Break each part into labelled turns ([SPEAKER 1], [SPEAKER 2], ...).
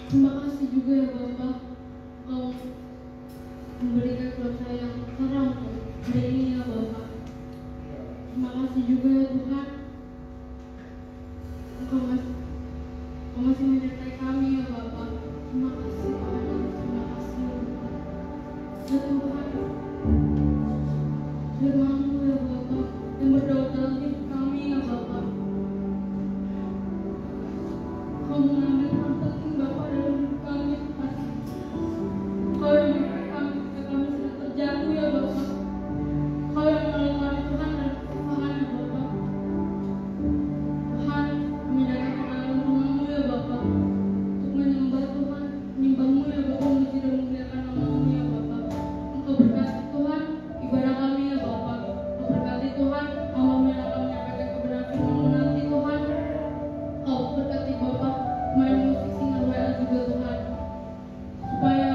[SPEAKER 1] Terima kasih juga ya Bapak, Engkau memberikan buat saya yang sekarang hari ini ya Bapak. Terima kasih juga ya Tuhan, Engkau masih menyertai kami ya Bapak. Terima kasih Tuhan, terima kasih ya Tuhan. Firman-Mu ya Bapak yang berdoa dalam hidup kami ya Bapak. Kau mengambil peran penting Bapak dalam hidup kami Tuhan. Kau yang memberikan kami ketika kami sudah terjatuh ya Bapak. Kau yang menolong kami Tuhan dan Tuhan ya Bapak. Tuhan, kami datang ke dalam rumah-Mu ya Bapak untuk menyembah Tuhan, menyembah-Mu ya Bapak, memuji dan memuliakan nama-Mu ya Bapak. Engkau berkati Tuhan ibadah kami ya Bapak. Engkau berkati Tuhan hamba-Mu yang akan menyampaikan kebenaran firman-Mu nanti Tuhan. Engkau berkati Bapak main musik singer WL juga Tuhan, supaya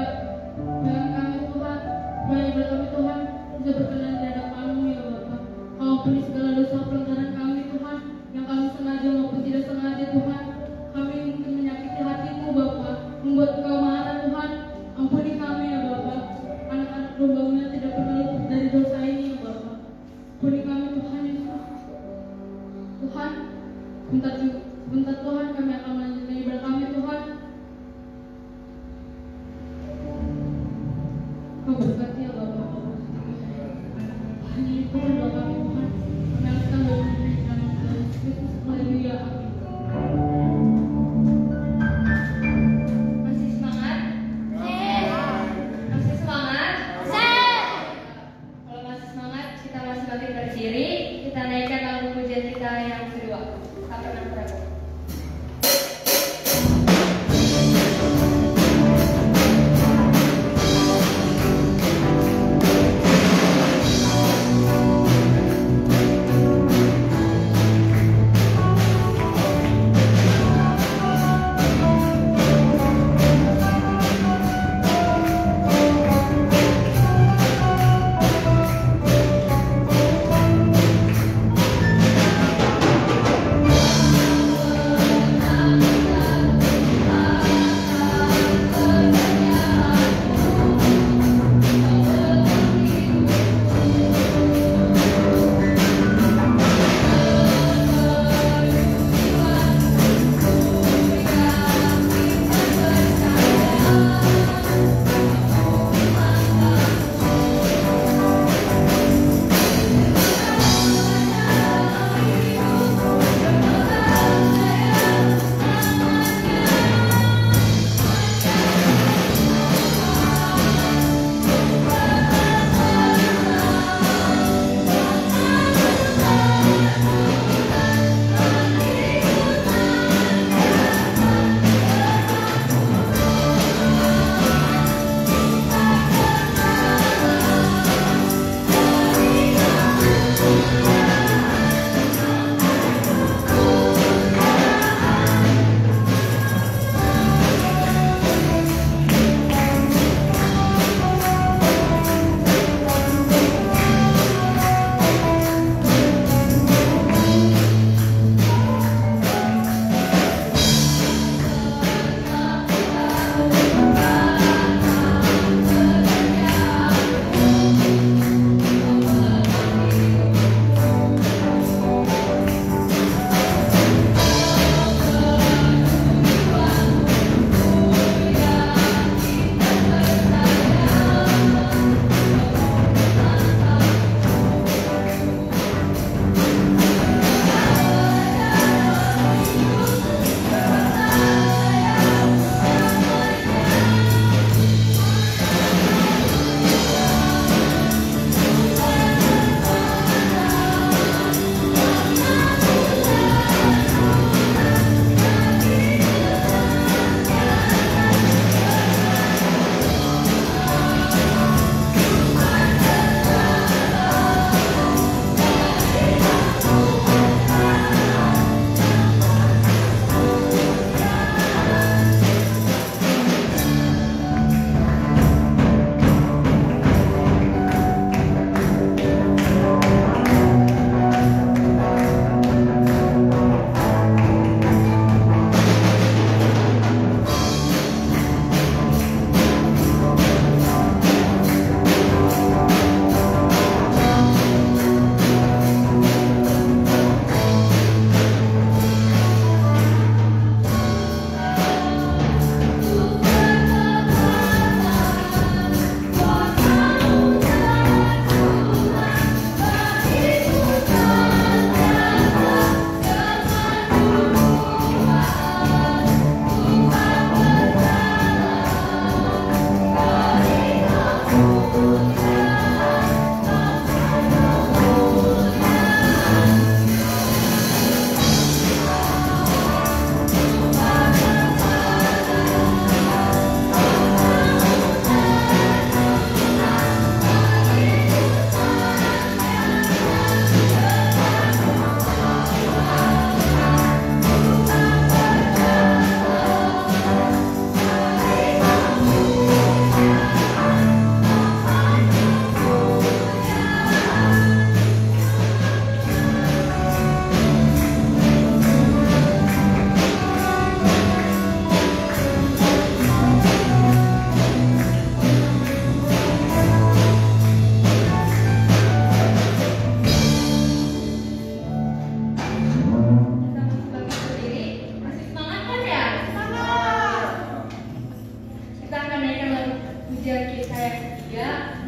[SPEAKER 1] dengan kami Tuhan, supaya ibadah kami Tuhan bisa berkenan di hadapan-Mu ya Bapak. Kau ampuni segala dosa pelanggaran kami Tuhan, yang kami sengaja maupun tidak sengaja Tuhan. Kami mungkin menyakiti hati-Mu Bapak, membuat Engkau marah Tuhan. Ampuni kami ya Bapak, anak-anak domba-Mu yang tidak pernah luput dari dosa ini ya Bapak. Ampuni kami Tuhan Yesus. Tuhan, sebentar Tuhan kami akan melanjutkan ibadah kami Tuhan. Kau berkati ya Bapak. Hanya itu doa kami Tuhan. Kami akan doa di dalam nama Yesus Kristus. Haleluya. Amin. Masih semangat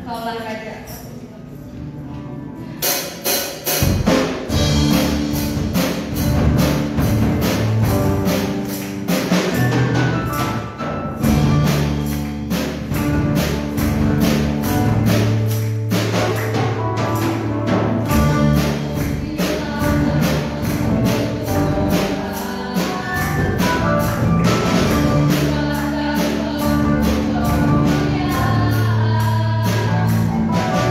[SPEAKER 2] Engkaulah Raja.
[SPEAKER 1] Thank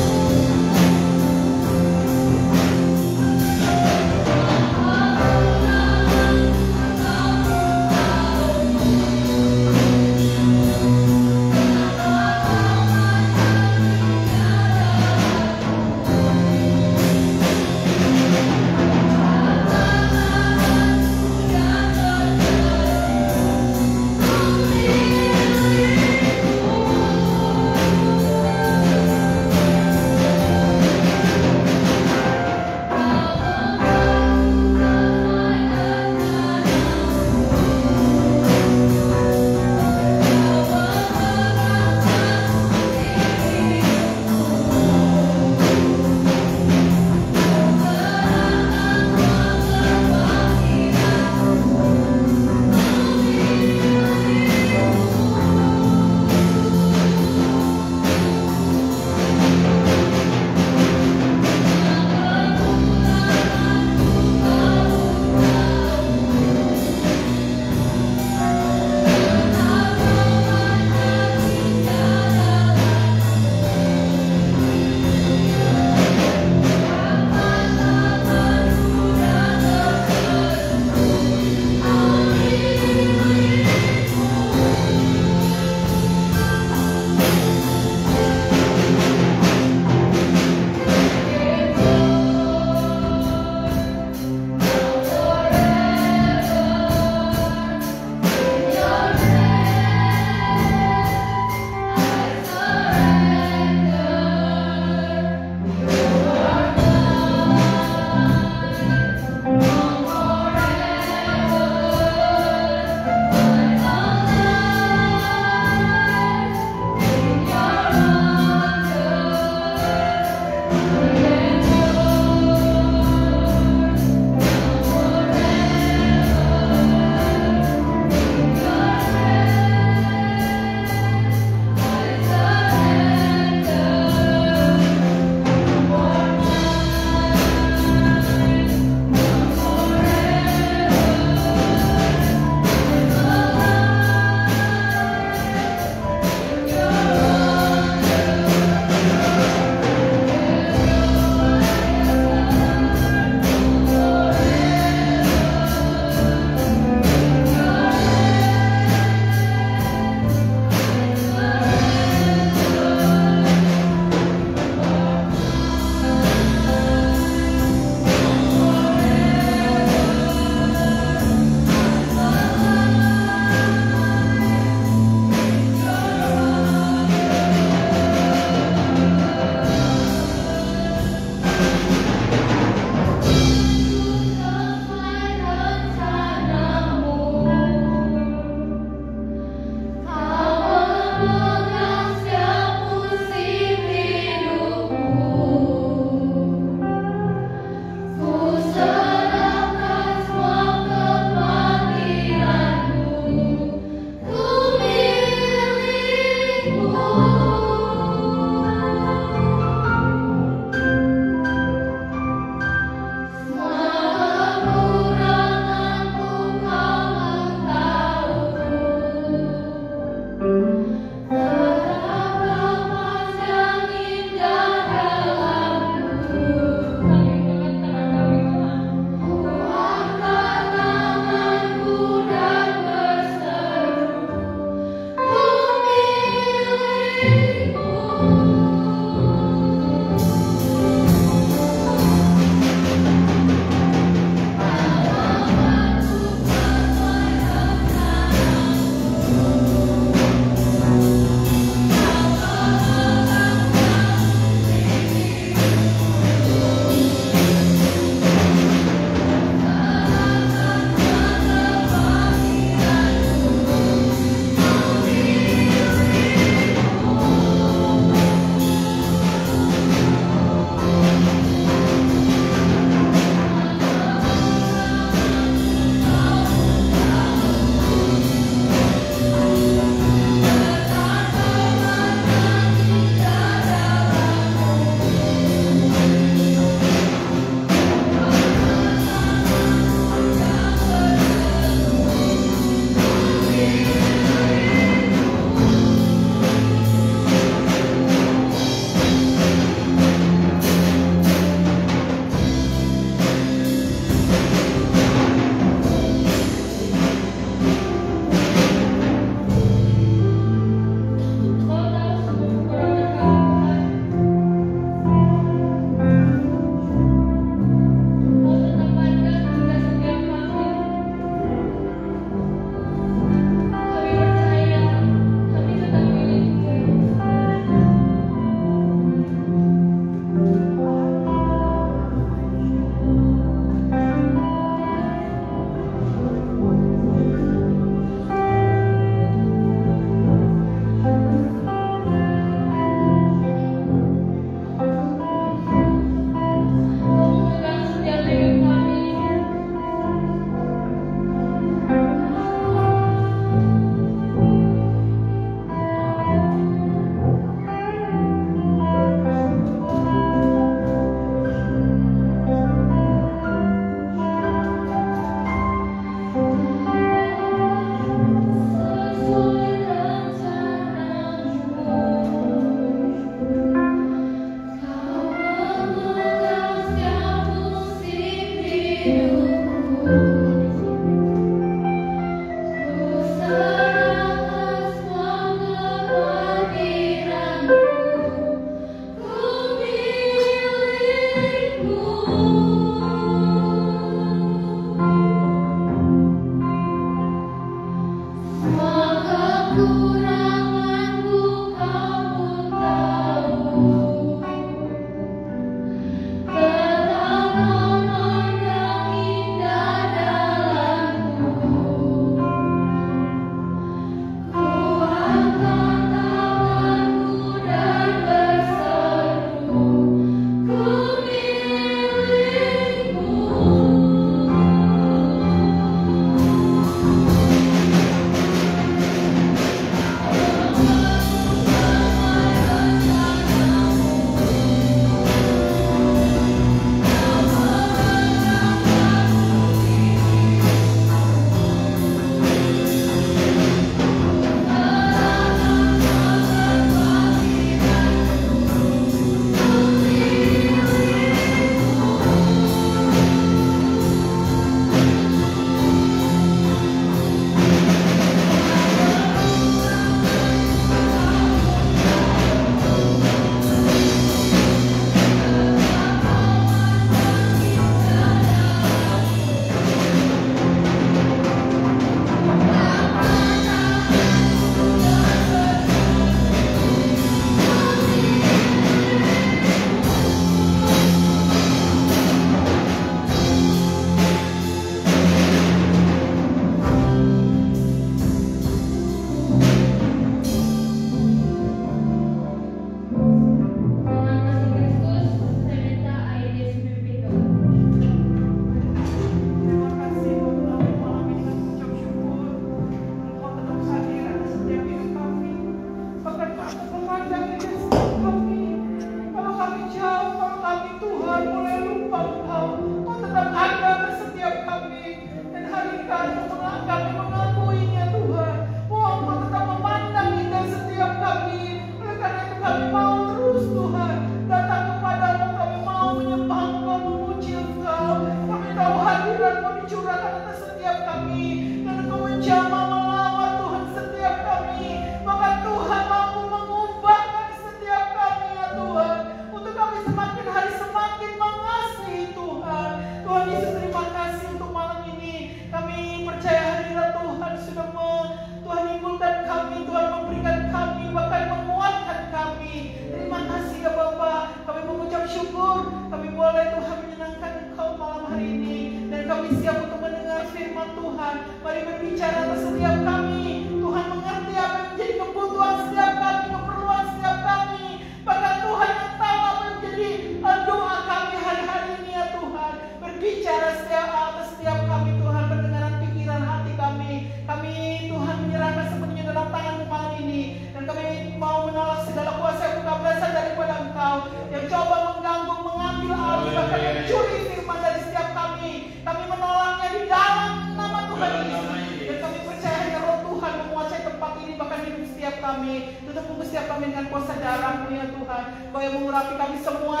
[SPEAKER 2] kami. Tutup punggung setiap kami dengan kuasa darah-Mu ya Tuhan. Kau yang mengurapi kami semua,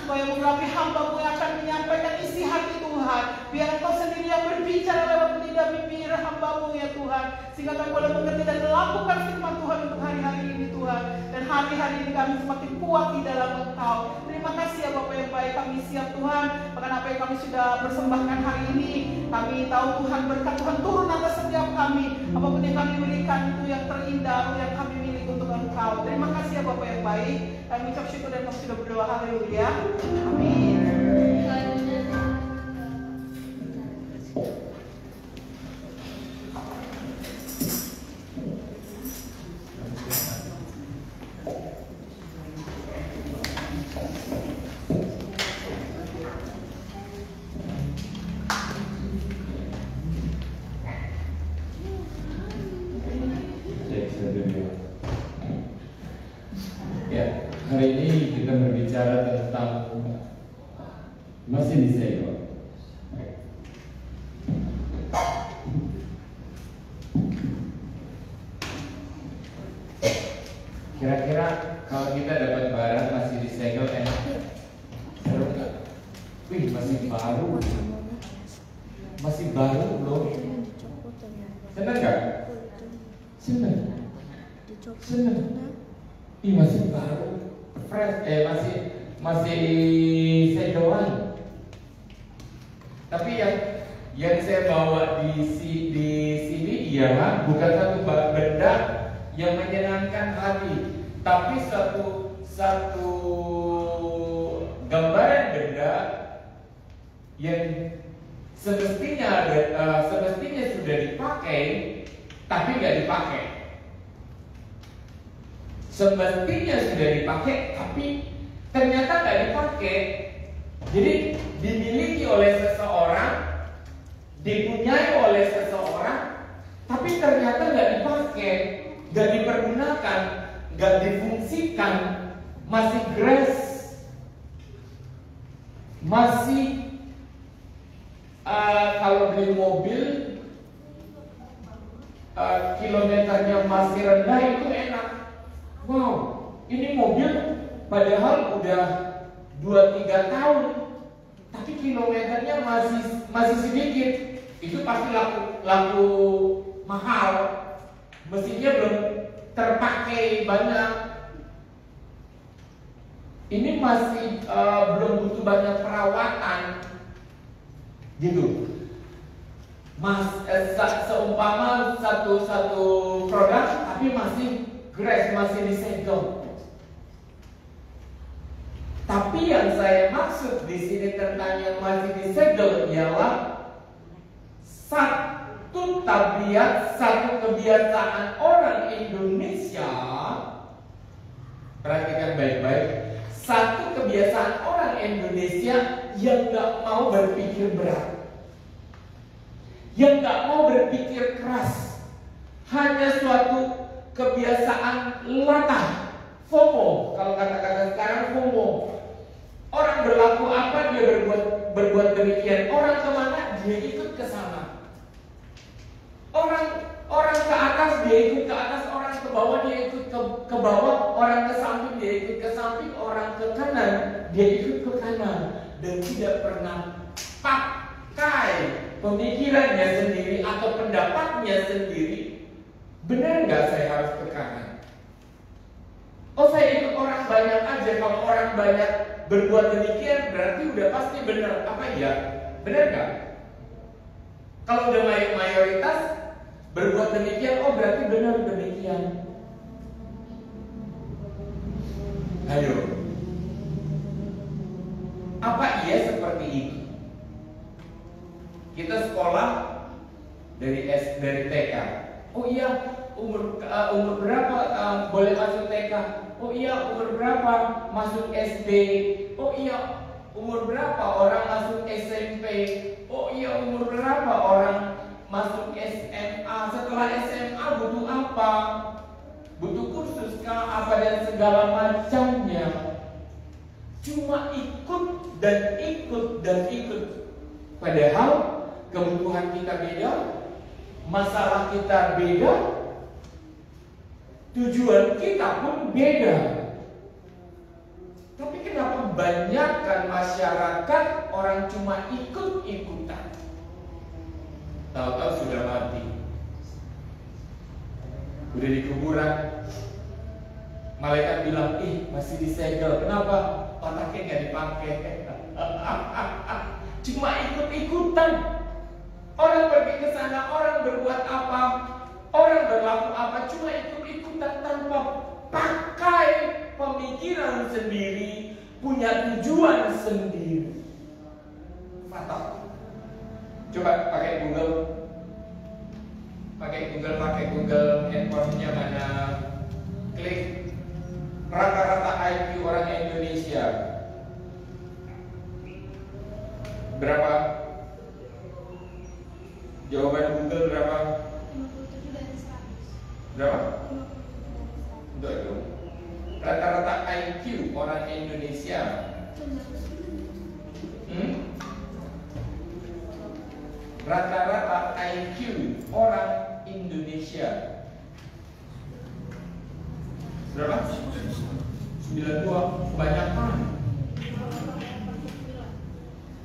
[SPEAKER 2] Kau yang mengurapi hamba-Mu yang akan menyampaikan isi hati Tuhan. Biar Engkau sendiri yang berbicara lewat lidah bibir hamba-Mu ya Tuhan, sehingga kami boleh mengerti dan melakukan firman Tuhan untuk hari-hari ini Tuhan. Dan hari-hari ini kami semakin kuat di dalam Engkau. Terima kasih ya Bapak yang baik, kami siap Tuhan. Bahkan apa yang kami sudah persembahkan hari ini, kami tahu Tuhan berkat Tuhan turun atas setiap kami. Apapun yang kami berikan itu yang terindah, yang kami miliki untuk Engkau. Terima kasih ya Bapak yang baik. Kami ucap syukur dan kami sudah berdoa. Haleluya. Amin.
[SPEAKER 3] Ya, hari ini kita berbicara tentang masih disegel. Kira-kira kalau kita dapat barang masih disegel enak? Seru nggak? Wih, masih baru. Masih baru loh. Senang nggak? Senang. Senang. Ih, masih baru, fresh, masih segelan. Tapi yang saya bawa di sini ialah bukan satu benda yang menyenangkan hati, tapi satu gambaran benda yang semestinya sudah dipakai, tapi nggak dipakai. Semestinya sudah dipakai, tapi ternyata nggak dipakai. Jadi dimiliki oleh seseorang, dipunyai oleh seseorang, tapi ternyata nggak dipakai, nggak dipergunakan, nggak difungsikan, masih grass, masih kalau beli mobil kilometernya masih rendah itu enak. Wow, ini mobil padahal udah 2-3 tahun, tapi kilometernya masih sedikit. Itu pasti laku mahal. Mesinnya belum terpakai banyak. Ini masih belum butuh banyak perawatan, gitu. Seumpama satu produk, tapi masih grass, masih disegel. Tapi yang saya maksud di sini tentang yang masih disegel ialah satu tabiat, satu kebiasaan orang Indonesia. Perhatikan baik-baik. Satu kebiasaan orang Indonesia yang gak mau berpikir berat, yang gak mau berpikir keras, hanya suatu kebiasaan latah, FOMO. Kalau kata-kata sekarang FOMO. Orang berlaku apa dia berbuat demikian. Orang kemana dia ikut ke sana. Orang ke atas dia ikut ke atas, orang ke bawah dia ikut ke bawah, orang ke samping dia ikut ke samping, orang ke kanan dia ikut ke kanan, dan tidak pernah pakai pemikirannya sendiri atau pendapatnya sendiri. Benar nggak saya harus ke kanan? Oh, saya ikut orang banyak aja. Kalau orang banyak berbuat demikian berarti udah pasti benar. Apa iya? Benar nggak? Kalau udah mayoritas berbuat demikian, oh berarti benar demikian. Ayo, apa iya seperti itu? Kita sekolah dari TK. Oh iya, umur berapa boleh masuk TK? Oh iya, umur berapa masuk SD? Oh iya, umur berapa orang masuk SMP? Oh iya, umur berapa orang masuk SMA? Setelah SMA butuh apa? Butuh kursus kah? Apa dan segala macamnya? Cuma ikut dan ikut dan ikut. Padahal kebutuhan kita beda, masalah kita beda, tujuan kita pun beda. Tapi kenapa banyakkan masyarakat orang cuma ikut-ikutan? Tahu-tahu sudah mati, udah di kuburan. Malaikat bilang, masih disegel. Kenapa? Otaknya gak dipakai. Cuma ikut-ikutan. Orang pergi ke sana, orang berbuat apa, orang berlaku apa, cuma ikut-ikutan tanpa pakai pemikiran sendiri, punya tujuan sendiri. Fatal. Coba pakai Google, pakai Google handphonenya mana, klik rata-rata IQ orang Indonesia berapa? Jawaban Google berapa?
[SPEAKER 1] 57 dari 100.
[SPEAKER 3] Berapa? Enggak dong. Rata-rata IQ orang Indonesia. Rata-rata IQ orang Indonesia berapa? 92. Kebanyakan.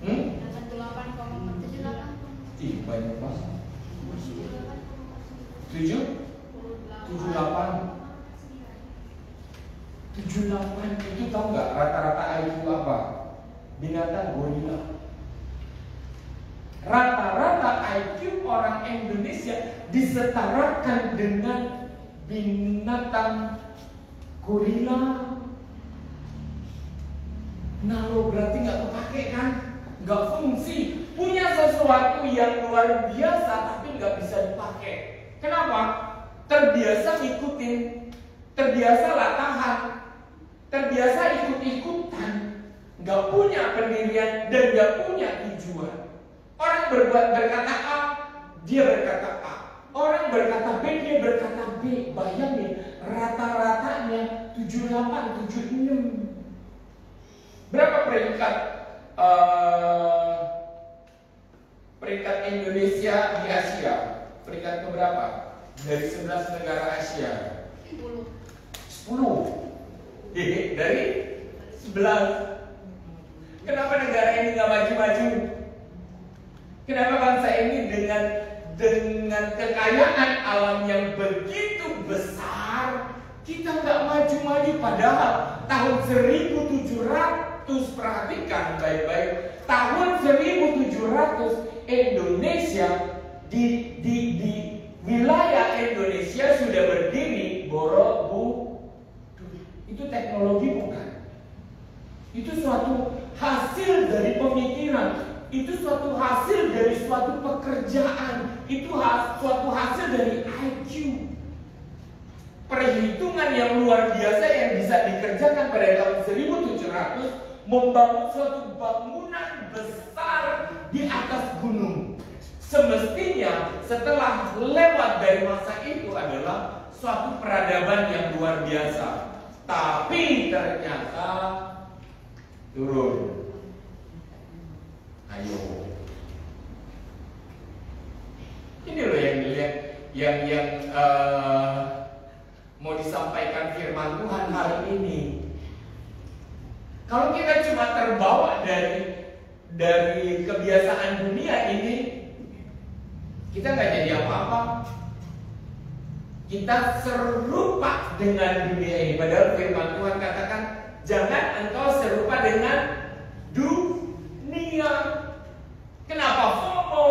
[SPEAKER 1] 88,78.
[SPEAKER 3] Ih, banyak banget. 78 itu tahu nggak rata-rata IQ apa? Binatang gorila. Rata-rata IQ orang Indonesia disetarakan dengan binatang gorila. Nah, lo berarti nggak kepake kan? Nggak fungsi. Punya sesuatu yang luar biasa tapi nggak bisa dipakai. Kenapa? Terbiasa ngikutin, terbiasa latahan, terbiasa ikut-ikutan, nggak punya pendirian dan nggak punya tujuan. Orang berkata A, dia berkata A. Orang berkata B, dia berkata B. Bayangin, rata-ratanya 78, 76. Berapa peringkat peringkat Indonesia di Asia? Peringkat keberapa? Dari 11 negara Asia. 10. Dari 11. Kenapa negara ini nggak maju-maju? Kenapa bangsa ini dengan kekayaan alam yang begitu besar kita nggak maju-maju? Padahal tahun 1700, perhatikan baik-baik, tahun 1700 Indonesia di wilayah Indonesia sudah berdiri Borobudur. Itu teknologi bukan? Itu suatu hasil dari pemikiran. Itu suatu hasil dari suatu pekerjaan. Itu suatu hasil dari IQ. Perhitungan yang luar biasa yang bisa dikerjakan pada tahun 1700 membangun suatu bangunan besar di atas gunung. Semestinya setelah lewat dari masa itu adalah suatu peradaban yang luar biasa. Tapi ternyata turun. Ayo. Ini loh yang mau disampaikan firman Tuhan hari ini. Kalau kita cuma terbawa dari kebiasaan dunia ini, kita nggak jadi apa-apa. Kita serupa dengan dunia ini. Padahal firman Tuhan katakan, jangan engkau serupa dengan dunia. Kenapa FOMO?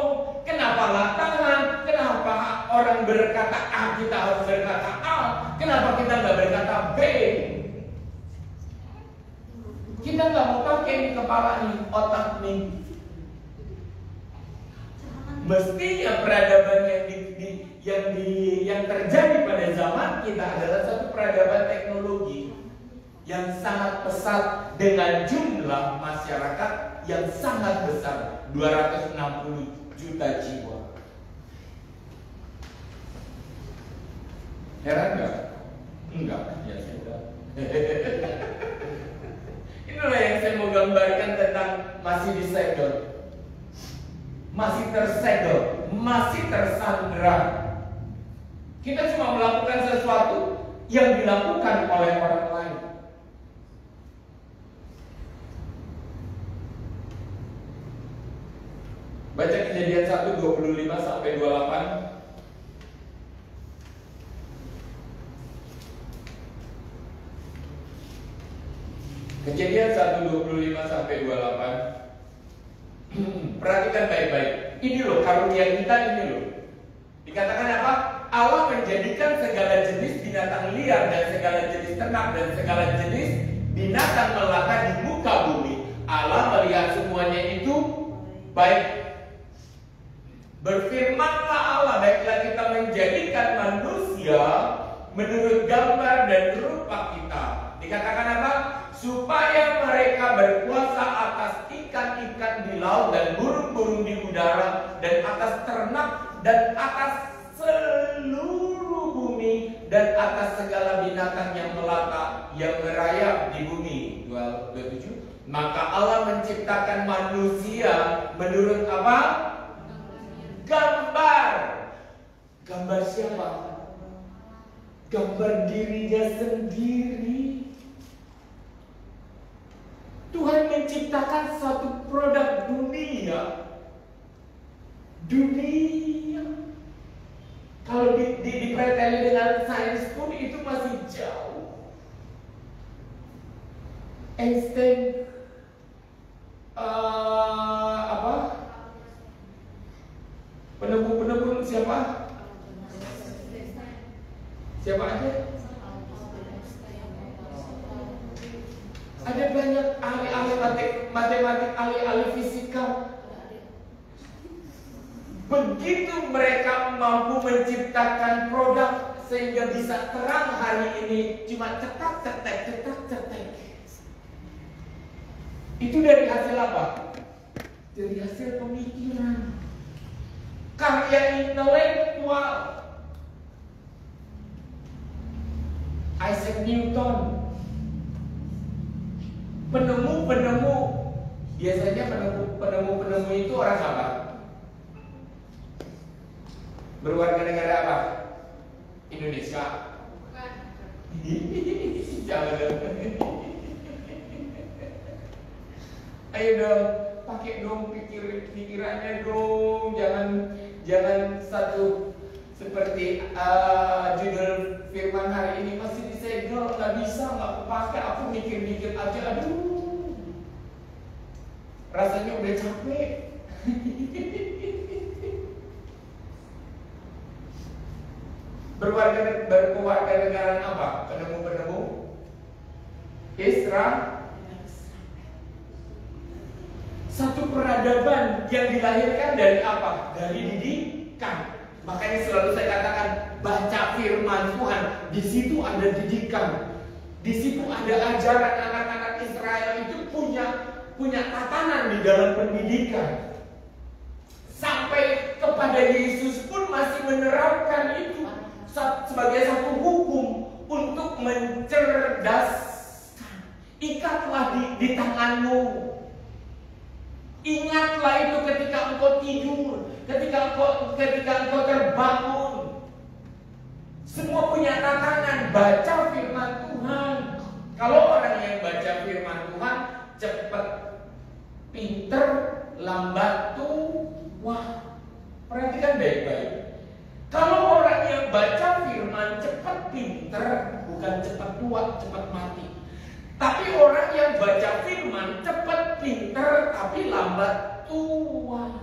[SPEAKER 3] Kenapa latahan? Kenapa orang berkata A, kita harus berkata A? Kenapa kita nggak berkata B? Kita nggak mau pakai ini kepala nih, otak nih. Mestinya peradaban yang terjadi pada zaman kita adalah satu peradaban teknologi yang sangat pesat dengan jumlah masyarakat yang sangat besar, 260 juta jiwa. Heran nggak? Enggak, ya sudah. Inilah yang saya mau gambarkan tentang masih disegel, masih tersegel, masih tersandra. Kita cuma melakukan sesuatu yang dilakukan oleh orang lain. Baca Kejadian 1, 25 sampai 28. Kejadian 1, 25 sampai 28. Perhatikan baik-baik. Ini loh karunia kita, ini loh. Dikatakan apa? Allah menjadikan segala jenis binatang liar dan segala jenis ternak dan segala jenis binatang melata di muka bumi. Allah melihat semuanya itu baik. Berfirmanlah Allah, baiklah kita menjadikan manusia menurut gambar dan rupa kita. Dikatakan apa? Supaya mereka berkuasa atas ikan-ikan di laut dan burung-burung di udara dan atas ternak dan atas seluruh bumi dan atas segala binatang yang melata yang merayap di bumi. 27. Maka Allah menciptakan manusia menurut apa? Gambar. Gambar siapa? Gambar dirinya sendiri. Tuhan menciptakan satu produk dunia. Kalau dipreteli dengan sains pun itu masih jauh. Einstein penemu siapa? Siapa aja? Ada banyak ahli-ahli matematik, ahli-ahli fisika. Begitu mereka mampu menciptakan produk sehingga bisa terang hari ini cuma cetak-cetek. Itu dari hasil apa? Dari hasil pemikiran. Karya intelektual. Isaac Newton. Penemu-penemu. Biasanya penemu-penemu itu orang apa? Berwarga negara apa? Indonesia. Jangan. Ayo dong, pakai dong pikirannya dong. Jangan satu seperti judul firman hari ini masih disegel, nggak bisa, nggak kepake. Aku mikir-mikir aja, aduh, rasanya udah capek. Berkeluarga negara apa? Penemu-penemu Israel. Satu peradaban yang dilahirkan dari apa? Dari didikan. Makanya selalu saya katakan, baca firman Tuhan. Di situ ada didikan. Di situ ada ajaran anak-anak Israel itu punya tatanan di dalam pendidikan. Sampai kepada Yesus pun masih menerapkan itu sebagai satu hukum untuk mencerdaskan. Ikatlah di tanganmu. Ingatlah itu ketika engkau tidur, ketika engkau terbangun. Semua punya tatanan. Baca firman Tuhan. Kalau orang yang baca firman Tuhan cepat, pinter, lambat tua. Perhatikan baik-baik. Kalau orang yang baca firman cepat pinter, bukan cepat tua, cepat mati. Tapi orang yang baca firman cepat pinter, tapi lambat tua.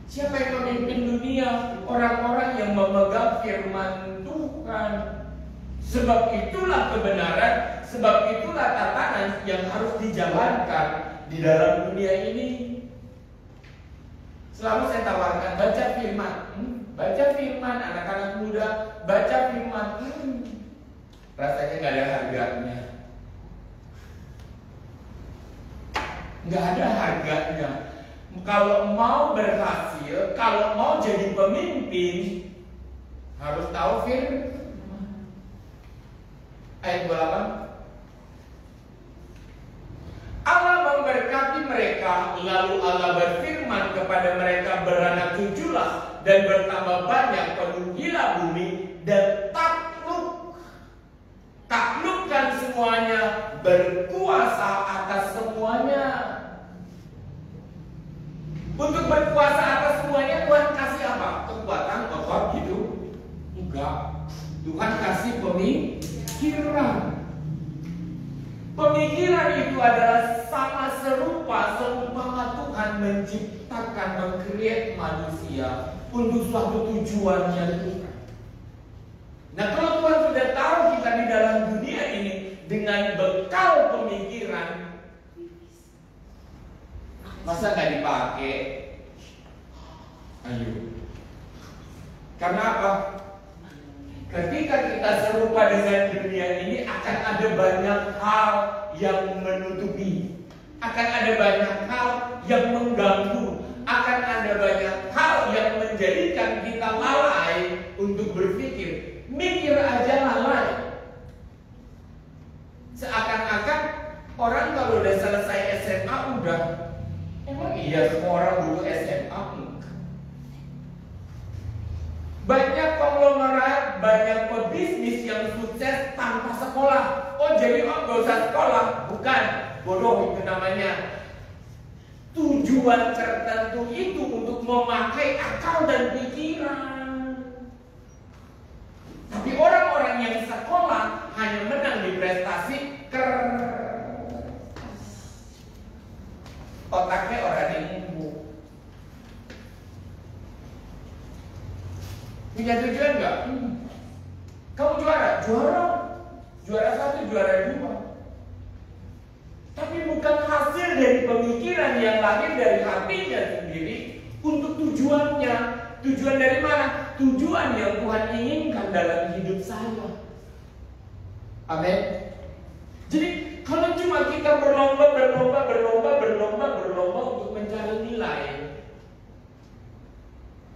[SPEAKER 3] Siapa yang memimpin dunia? Orang-orang yang memegang firman Tuhan. Sebab itulah kebenaran, sebab itulah tatanan yang harus dijalankan di dalam dunia ini. Selalu saya tawarkan, baca firman. Baca firman, anak-anak muda, baca firman. Rasanya nggak ada harganya. Nggak ada harganya. Kalau mau berhasil, kalau mau jadi pemimpin, harus tahu firman. Ayat 28. Allah memberkati mereka, lalu Allah berfirman kepada mereka, beranak cuculah dan bertambah banyak, penuhilah bumi dan takluk berkuasa atas semuanya. Untuk berkuasa atas semuanya Tuhan kasih apa? Kekuatan, otot gitu? Enggak. Tuhan kasih pemikiran. Pemikiran itu adalah sama serupa seumpama Tuhan menciptakan, mengcreate manusia untuk suatu tujuan yang Tuhan. Nah, kalau Tuhan sudah tahu kita di dalam dunia ini dengan bekal pemikiran, masa nggak dipakai? Ayo. Karena apa? Ketika kita serupa dengan dunia ini, akan ada banyak hal yang menutupi, akan ada banyak hal yang mengganggu, akan ada banyak hal yang menjadikan kita lalai untuk berpikir. Mikir aja lalai. Seakan-akan orang kalau udah selesai SMA udah, emang iya semua orang butuh SMA? Banyak konglomerat, banyak pebisnis yang sukses tanpa sekolah. Oh jadi gak usah sekolah? Bukan, bodoh itu namanya. Tujuan tertentu itu untuk memakai akal dan pikiran. Tapi orang-orang yang sekolah hanya menang di prestasi kertas. Otaknya orang yang empuk. Punya tujuan nggak? Kamu juara? Juara. Juara 1, juara 2. Tapi bukan hasil dari pemikiran yang lahir dari hatinya sendiri untuk tujuannya. Tujuan dari mana? Tujuan yang Tuhan inginkan dalam hidup saya. Amin. Jadi kalau cuma kita berlomba untuk mencari nilai,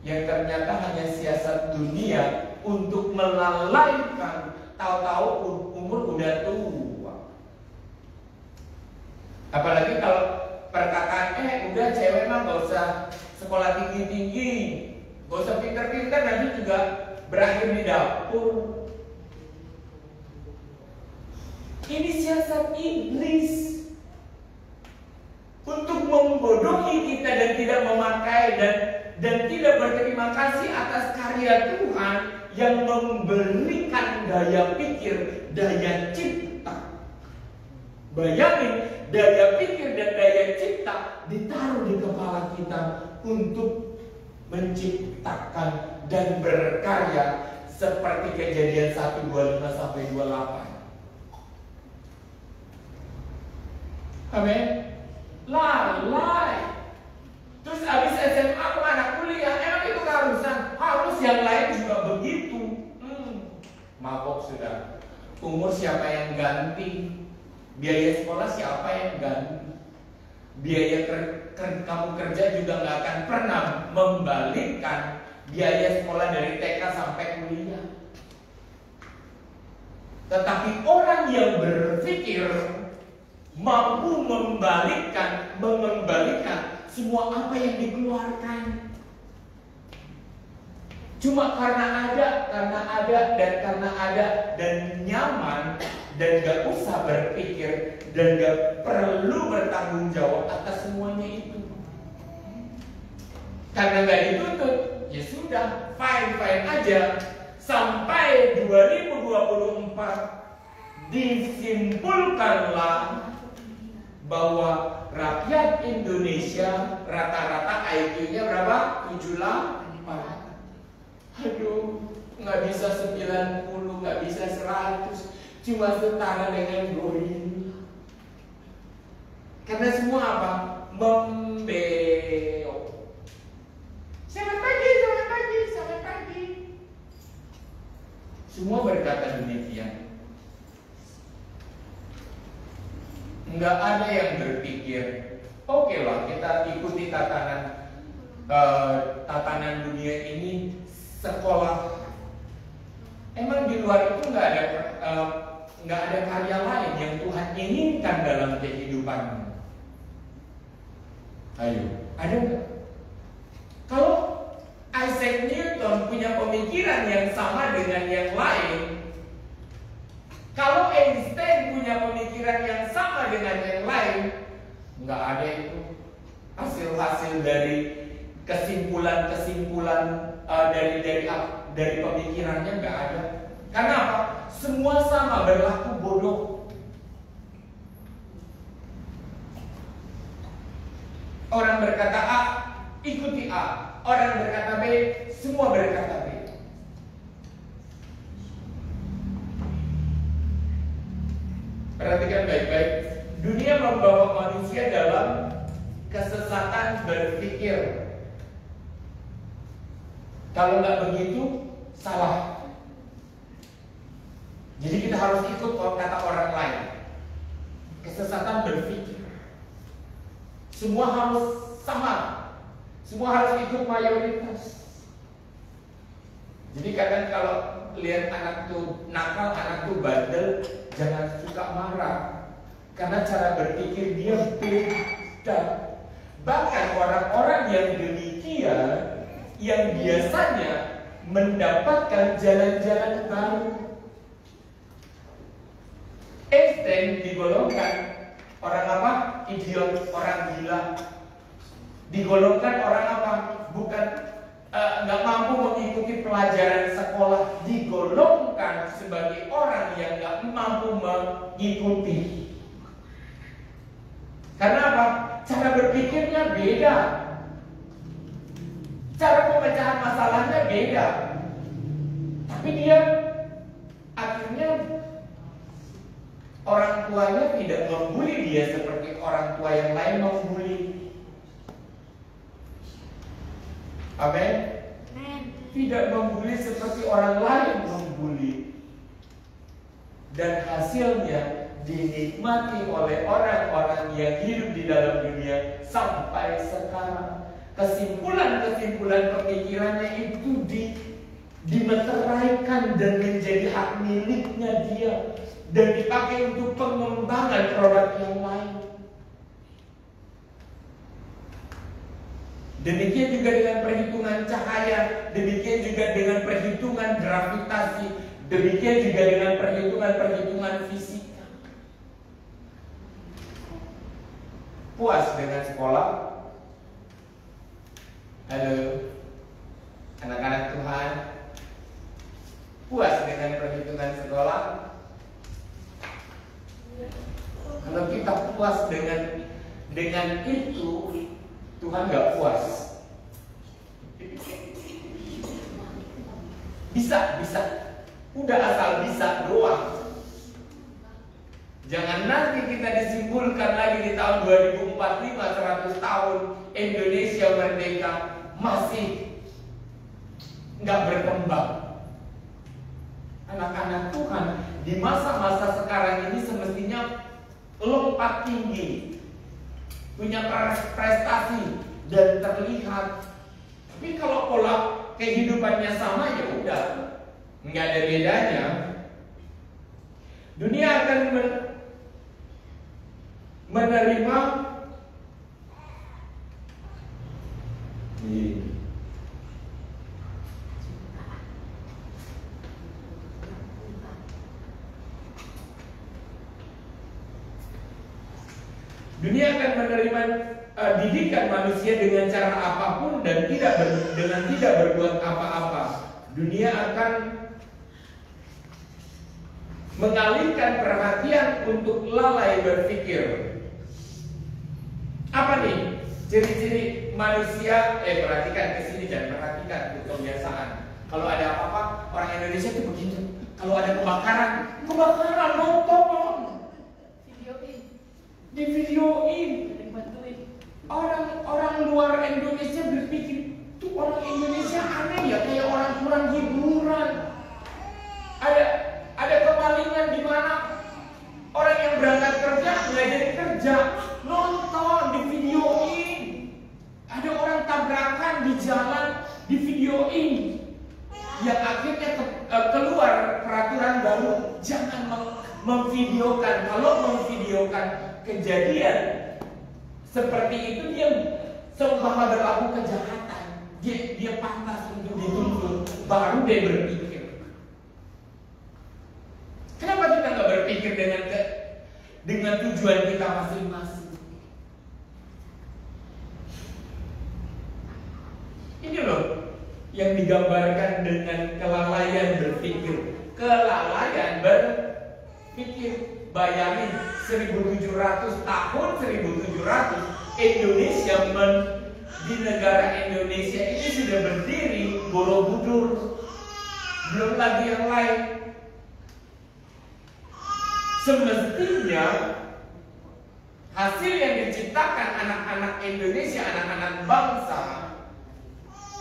[SPEAKER 3] yang ternyata hanya siasat dunia untuk melalaikan, tahu-tahu umur udah tua. Apalagi kalau perkataan, udah cewek mah gak usah sekolah tinggi-tinggi, gak usah pintar-pintar, nanti juga berakhir di dapur. Ini siasat iblis untuk membodohi kita dan tidak memakai dan tidak berterima kasih atas karya Tuhan yang memberikan daya pikir, daya cipta. Bayangin, daya pikir dan daya cipta ditaruh di kepala kita untuk menciptakan dan berkarya seperti Kejadian 1:25-28. Amin. Lalai. Terus habis SMA anak kuliah, emang itu keharusan? Harus yang lain juga begitu. Mabok sudah. Umur siapa yang ganti? Biaya sekolah siapa yang ganti? Biaya kamu kerja juga nggak akan pernah membalikkan biaya sekolah dari TK sampai kuliah. Tetapi orang yang berpikir mampu mengembalikan semua apa yang dikeluarkan. Cuma karena ada dan nyaman dan gak usah berpikir dan gak perlu bertanggung jawab atas semuanya itu. Karena gak dituntut, ya sudah, fine aja. Sampai 2024 disimpulkanlah bahwa rakyat Indonesia rata-rata IQ-nya berapa? 78. Aduh, nggak bisa 90, nggak bisa 100, cuma setara dengan gorila. Karena semua apa? Membeok. Selamat pagi. Semua berkata demikian. Nggak ada yang berpikir, oke lah kita ikuti tatanan dunia ini, sekolah. Emang di luar itu nggak ada karya lain yang Tuhan inginkan dalam kehidupanmu? Ayo, ada nggak? Kalau Isaac Newton punya pemikiran yang sama dengan yang lain, kalau Einstein punya pemikiran yang yang sama dengan yang lain, nggak ada itu hasil-hasil dari kesimpulan-kesimpulan dari pemikirannya, nggak ada. Karena apa? Semua sama, berlaku bodoh. Orang berkata A, ikuti A. Orang berkata B, semua berkata B. Perhatikan baik-baik. Dunia membawa manusia dalam kesesatan berpikir. Kalau nggak begitu, salah. Jadi kita harus ikut kata orang lain. Kesesatan berpikir. Semua harus sama. Semua harus ikut mayoritas. Jadi kadang kalau lihat anak tuh nakal, anak tuh bandel, jangan suka marah. Karena cara berpikir dia beda. Bahkan orang-orang yang demikian, yang biasanya mendapatkan jalan-jalan baru. Einstein digolongkan orang apa? Idiot, orang gila. Digolongkan orang apa? Bukan nggak mampu mengikuti pelajaran sekolah. Digolongkan sebagai orang yang nggak mampu mengikuti. Karena apa? Cara berpikirnya beda. Cara pemecahan masalahnya beda. Tapi dia akhirnya orang tuanya tidak membuli dia seperti orang tua yang lain membuli. Amin. Tidak membuli seperti orang lain membuli. Dan hasilnya dinikmati oleh orang-orang yang hidup di dalam dunia sampai sekarang. Kesimpulan-kesimpulan pemikirannya itu dimeteraikan dan menjadi hak miliknya dia, dan dipakai untuk pengembangan produk yang lain. Demikian juga dengan perhitungan cahaya, demikian juga dengan perhitungan gravitasi, demikian juga dengan perhitungan fisika. Puas dengan sekolah? Halo, anak-anak Tuhan, puas dengan perhitungan sekolah? Kalau kita puas dengan itu, Tuhan gak puas. Bisa. Udah asal bisa doang. Jangan nanti kita disimpulkan lagi di tahun 2045, 100 tahun Indonesia merdeka masih gak berkembang. Anak-anak Tuhan di masa-masa sekarang ini semestinya lompat tinggi, punya prestasi dan terlihat. Tapi kalau pola kehidupannya sama, ya udah, nggak ada bedanya. Dunia akan menerima didikan manusia dengan cara apapun dan tidak berbuat apa-apa. Dunia akan mengalihkan perhatian untuk lalai berpikir. Apa nih ciri-ciri manusia? Perhatikan ke sini, jangan perhatikan itu kebiasaan. Kalau ada apa-apa, orang Indonesia itu begitu. Kalau ada kebakaran nonton, di videoin. Orang luar Indonesia berpikir tuh orang Indonesia aneh ya, kayak orang kurang hiburan. Ada kemalingan di mana orang yang berangkat kerja nggak jadi kerja, nonton, di videoin. Ada orang tabrakan di jalan, di videoin. Yang akhirnya keluar peraturan baru, jangan memvideokan. Kalau memvideokan kejadian seperti itu, dia seumpama berlaku kejahatan. Dia pantas untuk dituntut. Baru dia berpikir. Kenapa kita nggak berpikir dengan tujuan kita masing-masing. Ini loh yang digambarkan dengan kelalaian berpikir. Kelalaian berpikir. Bayangin 1700 tahun 1700 Indonesia di negara Indonesia ini sudah berdiri Borobudur, belum lagi yang lain. Semestinya hasil yang diciptakan anak-anak Indonesia, anak-anak bangsa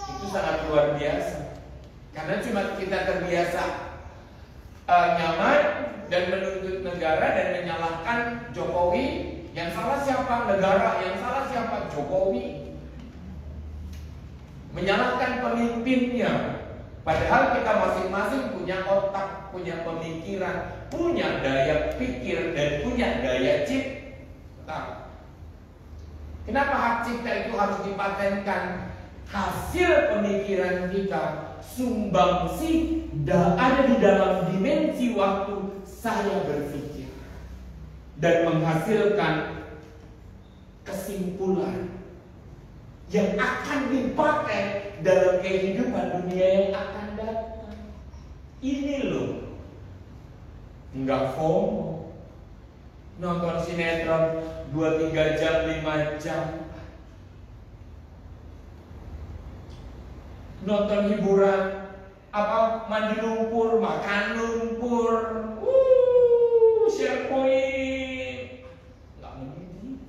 [SPEAKER 3] itu sangat luar biasa. Karena cuma kita terbiasa nyaman dan menuntut negara dan menyalahkan Jokowi. Yang salah siapa? Negara. Yang salah siapa? Jokowi. Menyalahkan pemimpinnya. Padahal kita masing-masing punya otak, punya pemikiran, punya daya pikir, dan punya daya cipta. Kenapa hak cipta itu harus dipatenkan? Hasil pemikiran kita, sumbangsi ada di dalam dimensi waktu saya berpikir dan menghasilkan kesimpulan yang akan dipakai dalam kehidupan dunia yang akan datang. Ini loh, nggak FOMO, nonton sinetron 2-3 jam, 5 jam, nonton hiburan mandi lumpur, makan lumpur, share point, nggak mendidik,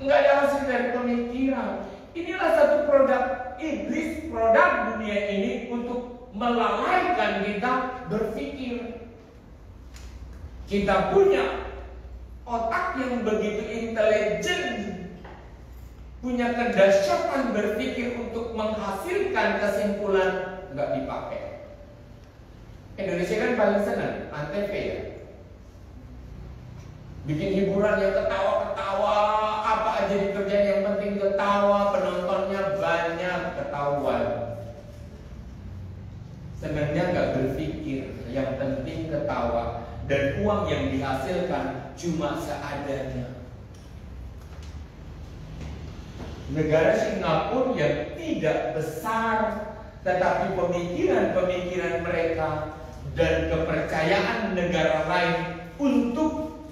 [SPEAKER 3] nggak ada hasil dari pemikiran. Inilah satu produk iblis, produk dunia ini untuk melalaikan kita berpikir. Kita punya otak yang begitu intelijen, punya kedahsyatan berpikir untuk menghasilkan kesimpulan, nggak dipakai. Indonesia kan paling senang Antv ya, bikin hiburan yang ketawa-ketawa, apa aja dikerjain yang penting ketawa, penontonnya banyak, ketahuan. Senangnya nggak berpikir, yang penting ketawa, dan uang yang dihasilkan cuma seadanya. Negara Singapura yang tidak besar, tetapi pemikiran-pemikiran mereka dan kepercayaan negara lain untuk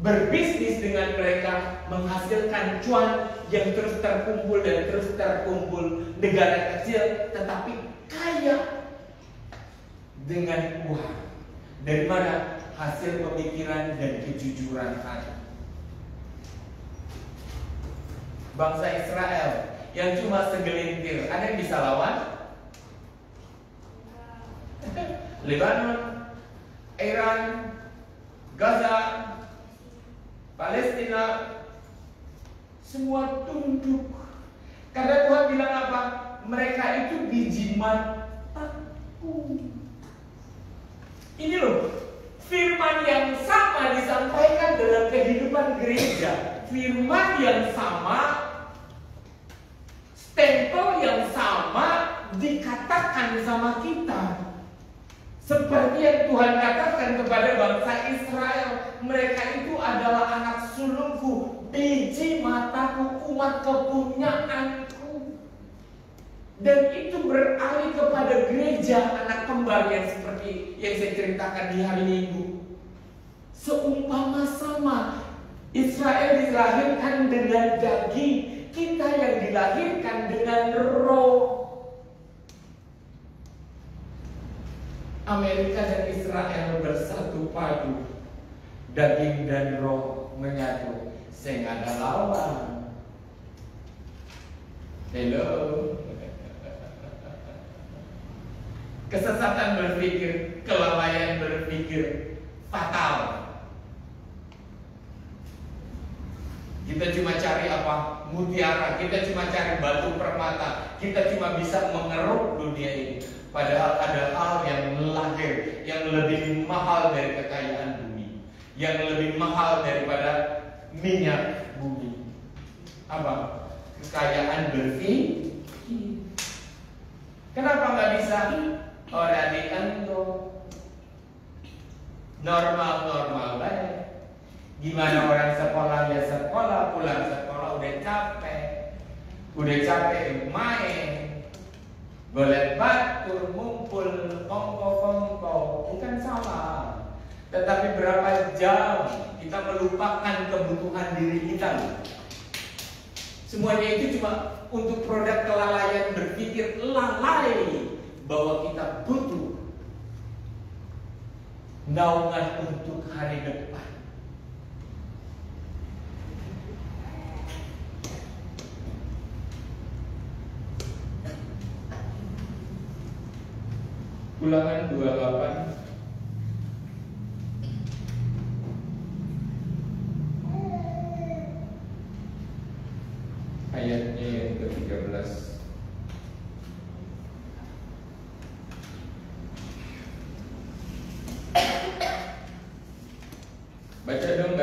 [SPEAKER 3] berbisnis dengan mereka menghasilkan cuan yang terus terkumpul dan terus terkumpul. Negara kecil tetapi kaya dengan uang. Dari mana? Hasil pemikiran dan kejujuran hati. Bangsa Israel yang cuma segelintir, ada yang bisa lawan? Lebanon, Iran, Gaza, Palestina, semua tunduk. Karena Tuhan bilang apa? Mereka itu biji mataku. Ini loh, firman yang sama disampaikan dalam kehidupan gereja. Firman yang sama, stempel yang sama dikatakan sama kita. Seperti yang Tuhan katakan kepada bangsa Israel, mereka itu adalah anak sulungku, biji mataku, umat kepunyaanku. Dan itu beralih kepada gereja anak kembar yang seperti yang saya ceritakan di hari Minggu. Seumpama sama, Israel dilahirkan dengan daging, kita yang dilahirkan dengan roh. Amerika dan Israel bersatu padu, daging dan roh menyatu, sehingga ada lawan. Hello. Kesesatan berpikir, kelalaian berpikir fatal. Kita cuma cari apa? Mutiara. Kita cuma cari batu permata. Kita cuma bisa mengeruk dunia ini. Padahal ada hal yang lahir, yang lebih mahal dari kekayaan bumi, yang lebih mahal daripada minyak bumi. Apa? Kekayaan berpikir. Kenapa nggak bisa? Orang di Ando normal-normal baik. Gimana orang sekolah, ya sekolah, pulang sekolah udah capek main, golek batur, ngumpul, kongko, bukan salah. Tetapi berapa jam kita melupakan kebutuhan diri kita loh. Semuanya itu cuma untuk produk kelalaian berpikir lalai bahwa kita butuh naungan untuk hari depan. Ulangan 28 ayatnya yang ke-13. Baca dong.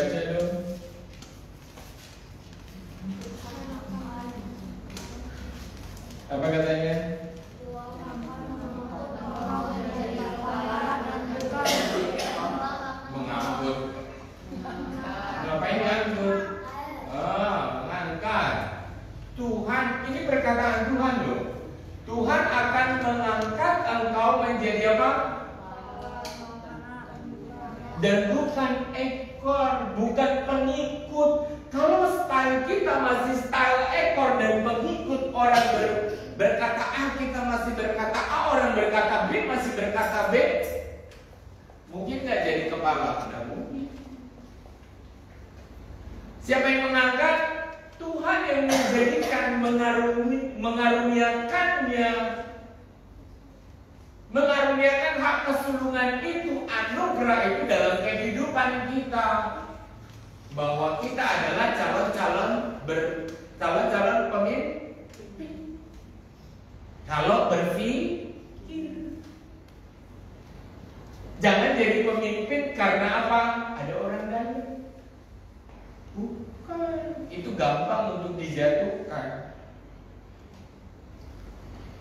[SPEAKER 3] Apa katanya? Mengangkut. Ngapain ngangkut? Mengangkat. Tuhan, ini perkataan Tuhan loh. Tuhan akan mengangkat engkau menjadi apa? Dan bukan ekor, bukan pengikut. Kalau style kita masih style ekor dan pengikut, orang berkata A, kita masih berkata A, orang berkata B, masih berkata B, mungkin nggak jadi kepala, nggak mungkin. Siapa yang mengangkat? Tuhan yang menjadikan, mengaruniakan hak kesulungan itu, anugerah itu dalam kehidupan kita, bahwa kita adalah calon-calon pemimpin. Kalau berpikir, jangan jadi pemimpin karena apa? Ada orang lain. Bukan, itu gampang untuk dijatuhkan.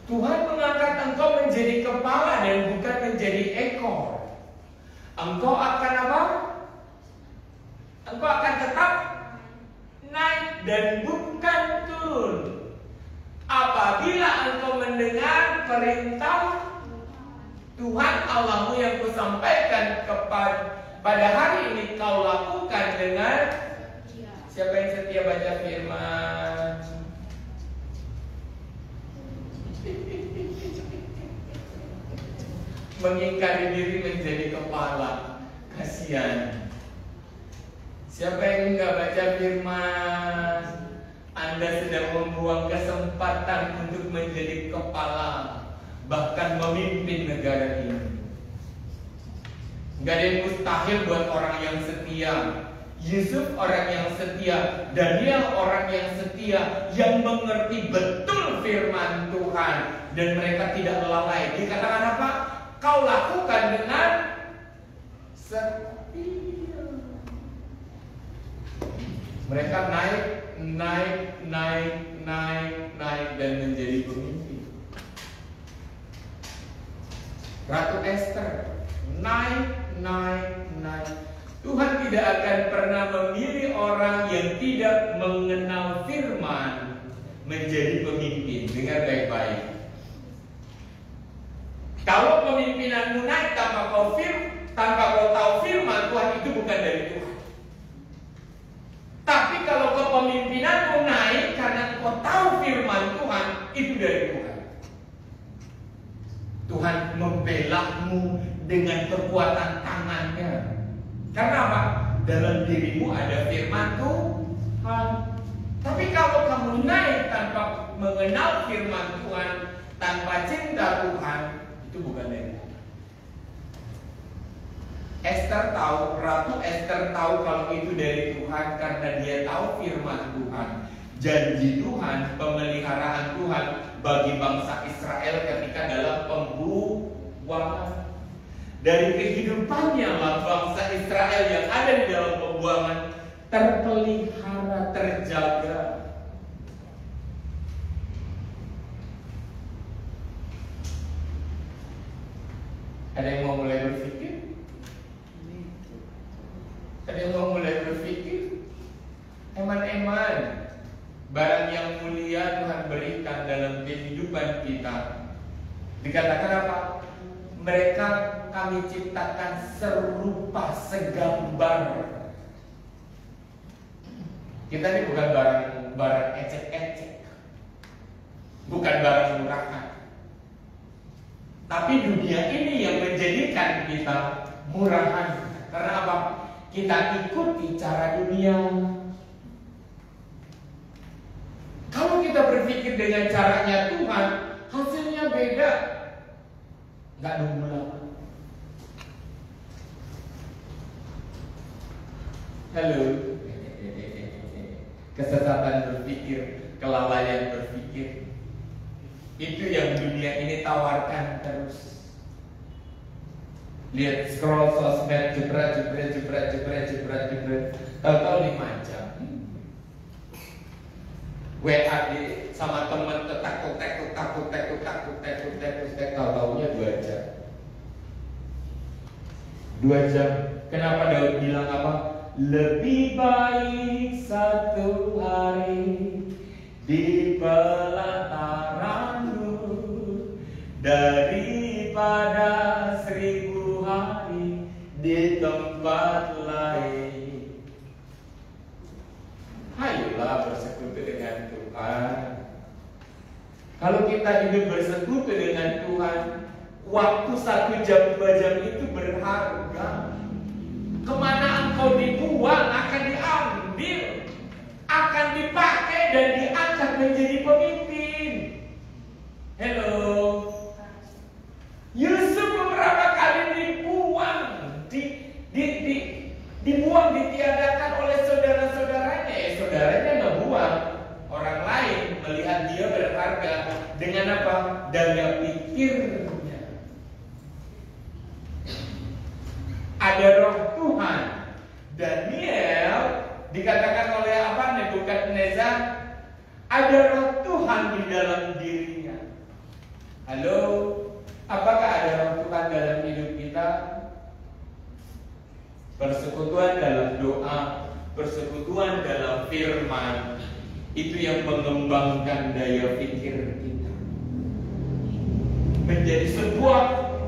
[SPEAKER 3] Tuhan mengangkat engkau menjadi kepala dan bukan menjadi ekor. Engkau akan apa? Engkau akan tetap naik dan bukan turun. Apabila engkau mendengar perintah Tuhan Allahmu yang kusampaikan pada hari ini, kau lakukan dengan siapa yang setia baca firman? Mengingkari diri menjadi kepala. Kasihan. Siapa yang nggak baca firman, Anda sedang membuang kesempatan untuk menjadi kepala, bahkan memimpin negara ini. Gak ada yang mustahil buat orang yang setia. Yusuf orang yang setia, Daniel orang yang setia, yang mengerti betul firman Tuhan, dan mereka tidak lalai. Dikatakan apa? Kau lakukan dengan setia. Mereka naik dan menjadi pemimpin. Ratu Esther naik. Tuhan tidak akan pernah memilih orang yang tidak mengenal firman menjadi pemimpin. Dengar baik-baik. Kalau pemimpinanmu naik tanpa kau tahu firman Tuhan, itu bukan dari Tuhan. Tapi kalau kepemimpinanmu naik karena kau tahu firman Tuhan, itu dari Tuhan. Tuhan membelahmu dengan kekuatan tangannya. Karena apa? Dalam dirimu ada firman Tuhan. Tapi kalau kamu naik tanpa mengenal firman Tuhan, tanpa cinta Tuhan, itu bukan dari Tuhan. Ratu Esther tahu kalau itu dari Tuhan karena dia tahu firman Tuhan. Janji Tuhan, pemeliharaan Tuhan bagi bangsa Israel ketika dalam pembuangan. Dari kehidupannya lah bangsa Israel yang ada di dalam pembuangan terpelihara, terjaga. Ada yang mau mulai berpikir? Ada yang mau mulai berpikir? dalam kehidupan kita. Dikatakan apa? Mereka kami ciptakan serupa, segambar. Kita ini bukan barang ecek-ecek, bukan barang murahan. Tapi dunia ini yang menjadikan kita murahan. Karena apa? Kita ikuti cara dunia. Kalau kita berpikir dengan caranya Tuhan, hasilnya beda. Nggak nunggu lama. Halo. Kesesatan berpikir, kelalaian berpikir. Itu yang dunia ini tawarkan terus. Lihat scroll sosmed, jebret. Tahu-tahu 5 jam. WA sama teman takut, tahu-tahunya 2 jam. 2 jam. Kenapa Daud bilang apa? Lebih baik 1 hari di pelataranmu daripada 1000 hari di tempat lain. Ayolah bersekutu dengan Tuhan. Kalau kita hidup bersekutu dengan Tuhan, waktu 1 jam 2 jam itu berharga. Kemana engkau dibuang akan diambil, akan dipakai dan diangkat menjadi pemimpin. Hello. Yusuf beberapa kali dibuang, dibuang, ditiadakan oleh saudara-saudaranya. Saudaranya ngebuang. Orang lain melihat dia berharga dengan apa? Daya pikirnya. Ada roh Tuhan. Daniel dikatakan oleh apa? Nebukadnezar, ada roh Tuhan di dalam dirinya. Halo, apakah ada roh Tuhan dalam hidup kita? Persekutuan dalam doa, persekutuan dalam firman, itu yang mengembangkan daya pikir kita menjadi sebuah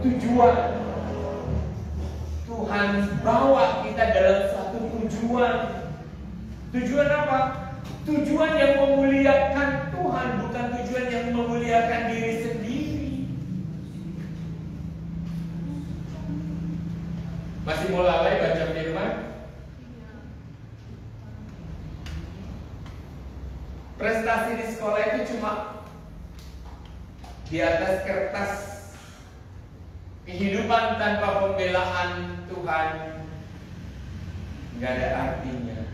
[SPEAKER 3] tujuan. Tuhan bawa kita dalam satu tujuan. Tujuan apa? Tujuan yang memuliakan Tuhan, bukan tujuan yang memuliakan diri sendiri. Masih mau lalai baca firman? Prestasi di sekolah itu cuma di atas kertas. Kehidupan tanpa pembelaan Tuhan nggak ada artinya.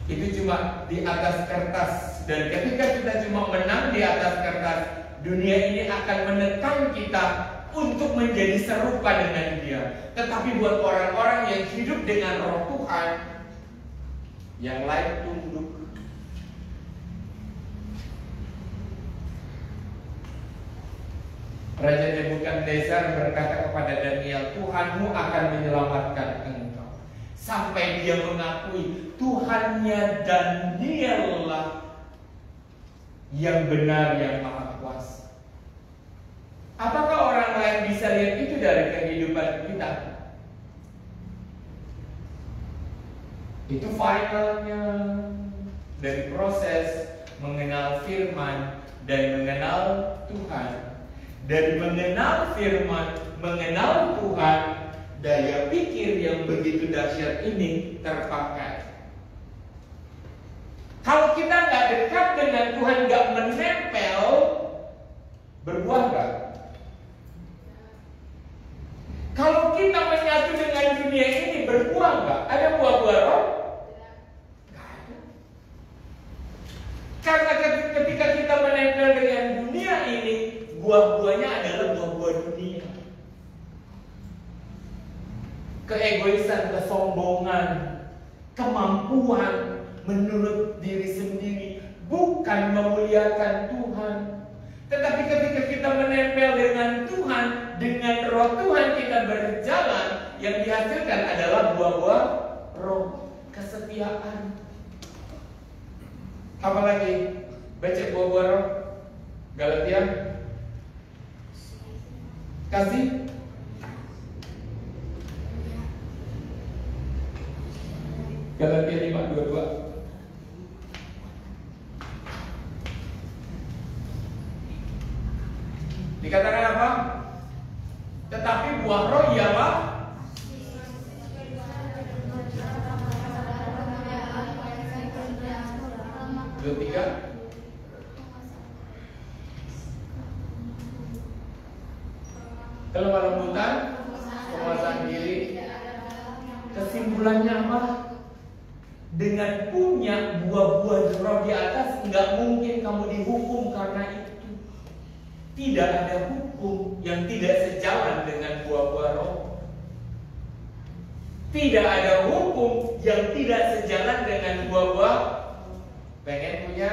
[SPEAKER 3] Itu cuma di atas kertas. Dan ketika kita cuma menang di atas kertas, dunia ini akan menekan kita untuk menjadi serupa dengan Dia. Tetapi buat orang-orang yang hidup dengan roh Tuhan, yang lain tunduk. Raja Nebukadnezar berkata kepada Daniel, Tuhanmu akan menyelamatkan engkau. Sampai dia mengakui Tuhannya Daniel lah yang benar, yang maha kuasa. Apakah orang lain bisa lihat itu dari kehidupan kita? Itu finalnya dari proses mengenal firman dan mengenal Tuhan. Dari mengenal firman, mengenal Tuhan, daya pikir yang begitu dahsyat ini terpakai. Kalau kita nggak dekat dengan Tuhan, nggak menempel, berbuah nggak? Kalau kita menyatu dengan dunia ini, berbuah nggak? Ada buah-buah roh? Nggak ada. Karena ketika kita menempel dengan dunia ini, buah-buahnya adalah buah-buah dunia. Keegoisan, kesombongan, kemampuan menurut diri sendiri, bukan memuliakan Tuhan. Tetapi ketika kita menempel dengan Tuhan, dengan roh Tuhan kita berjalan, yang dihasilkan adalah buah-buah roh, kesetiaan. Apalagi Baca buah roh Galatia. Kasih. Galatia 5:22. Dikatakan apa? Tetapi buah roh ialah tiga. Kelemah lembutan, penguasaan diri. Kesimpulannya apa? Dengan punya buah-buah roh di atas, nggak mungkin kamu dihukum karena itu. Tidak ada hukum yang tidak sejalan dengan buah-buah roh. Tidak ada hukum yang tidak sejalan dengan buah-buah. Pengen punya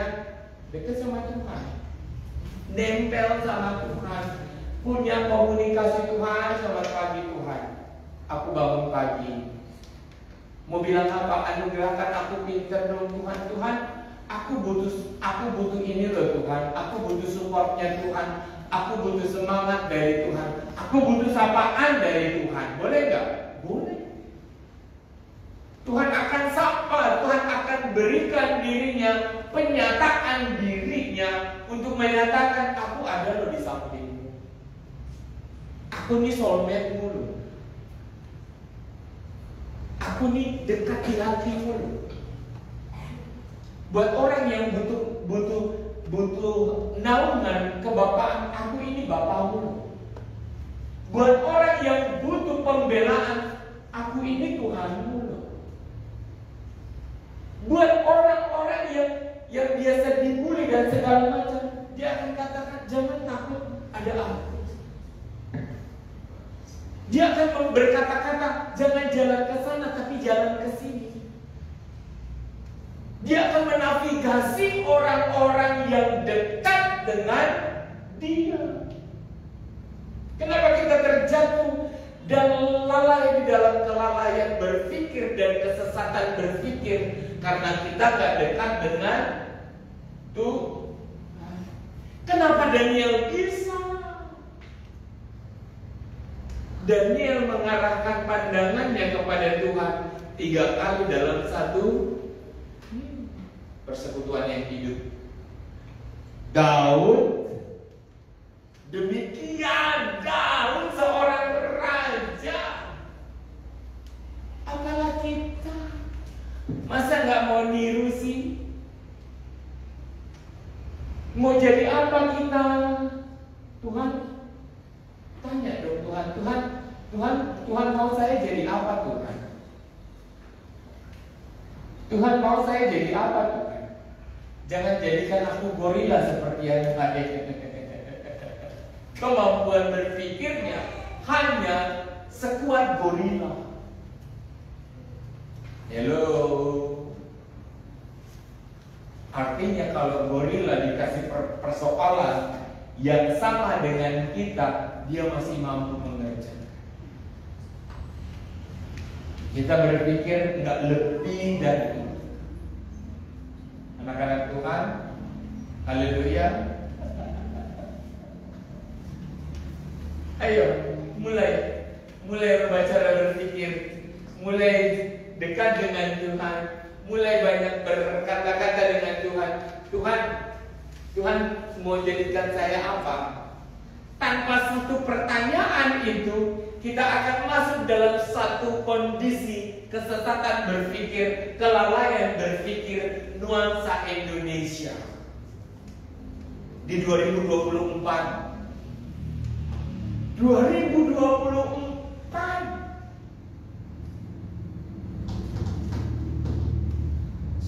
[SPEAKER 3] dekat sama Tuhan, nempel sama Tuhan, punya komunikasi Tuhan. Selamat pagi Tuhan, aku bangun pagi, mau bilang apa? Anugerahkan aku pinter dong Tuhan. Tuhan, aku butuh ini loh Tuhan. Aku butuh supportnya Tuhan. Aku butuh semangat dari Tuhan. Aku butuh sapaan dari Tuhan. Boleh nggak? Boleh. Tuhan akan sapa, Tuhan akan berikan dirinya, penyataan dirinya untuk menyatakan aku ada loh di sampingmu. Aku nih soulmate-mu loh. Aku nih dekat di hatimu loh. Buat orang yang butuh naungan kebapaan, aku ini bapakmu loh. Buat orang yang butuh pembelaan, aku ini Tuhanmu loh. Buat orang-orang yang biasa dibully dan segala macam, dia akan katakan jangan takut, ada aku. Dia akan berkata-kata jangan jalan ke sana tapi jalan ke sini. Dia akan menavigasi orang-orang yang dekat dengan dia. Kenapa kita terjatuh dan lalai di dalam kelalaian berpikir dan kesesatan berpikir? Karena kita gak dekat dengan Tuhan. Kenapa Daniel bisa? Daniel mengarahkan pandangannya kepada Tuhan 3 kali dalam satu persekutuan yang hidup. Daud, demikian Daud seorang raja. Apalah kita? Masa nggak mau niru sih? Mau jadi apa kita? Tuhan, tanya dong Tuhan mau saya jadi apa Tuhan? Tuhan mau saya jadi apa Tuhan? Jangan jadikan aku gorila seperti yang tadi. Kemampuan berpikirnya hanya sekuat gorila. Hello. Artinya kalau gorila dikasih persoalan yang sama dengan kita, dia masih mampu mengerjakan. Kita berpikir nggak lebih dari itu. Anak-anak Tuhan, haleluya. Ayo, mulai membaca dan berpikir, mulai dekat dengan Tuhan, mulai banyak berkata-kata dengan Tuhan. Tuhan mau jadikan saya apa? Tanpa satu pertanyaan itu, kita akan masuk dalam satu kondisi kesesatan berpikir, kelalaian berpikir, nuansa Indonesia di 2024.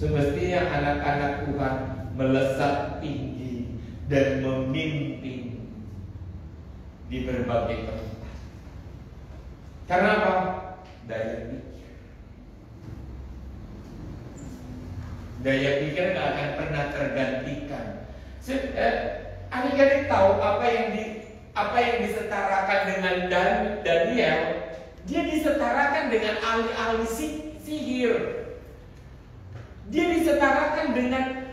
[SPEAKER 3] Semestinya anak-anak Tuhan melesat tinggi dan memimpin di berbagai tempat. Karena apa? Daya pikir. Daya pikir gak akan pernah tergantikan. Adik-adik tahu apa yang disetarakan dengan Daniel? Dia disetarakan dengan ahli-ahli sihir. Dia disetarakan dengan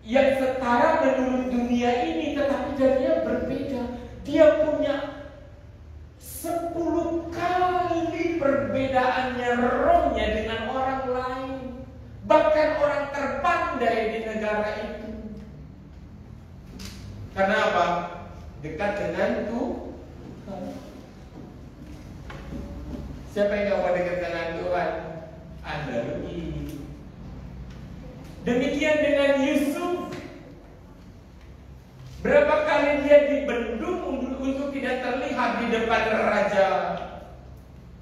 [SPEAKER 3] yang setara menurut dunia ini, tetapi Daniel berbeda. Dia punya 10 kali perbedaannya rohnya dengan orang lain, bahkan orang terpandai di negara itu. Karena apa? Dekat dengan Tuhan. Siapa yang gak mau dekat dengan Tuhan? Anda rugi. Demikian dengan Yusuf. Berapa kali dia dibendung untuk tidak terlihat di depan raja,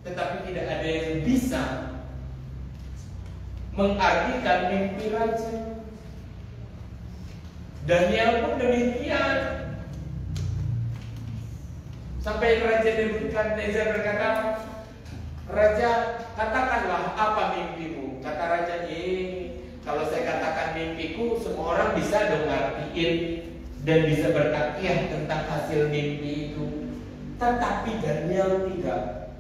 [SPEAKER 3] tetapi tidak ada yang bisa mengartikan mimpi raja. Daniel pun demikian. Sampai Raja Nebukadnezar berkata, "Raja, katakanlah apa mimpimu?" Kata raja, kalau saya katakan mimpiku, semua orang bisa dong ngertiin dan bisa bertakiah tentang hasil mimpi itu. Tetapi Daniel tidak.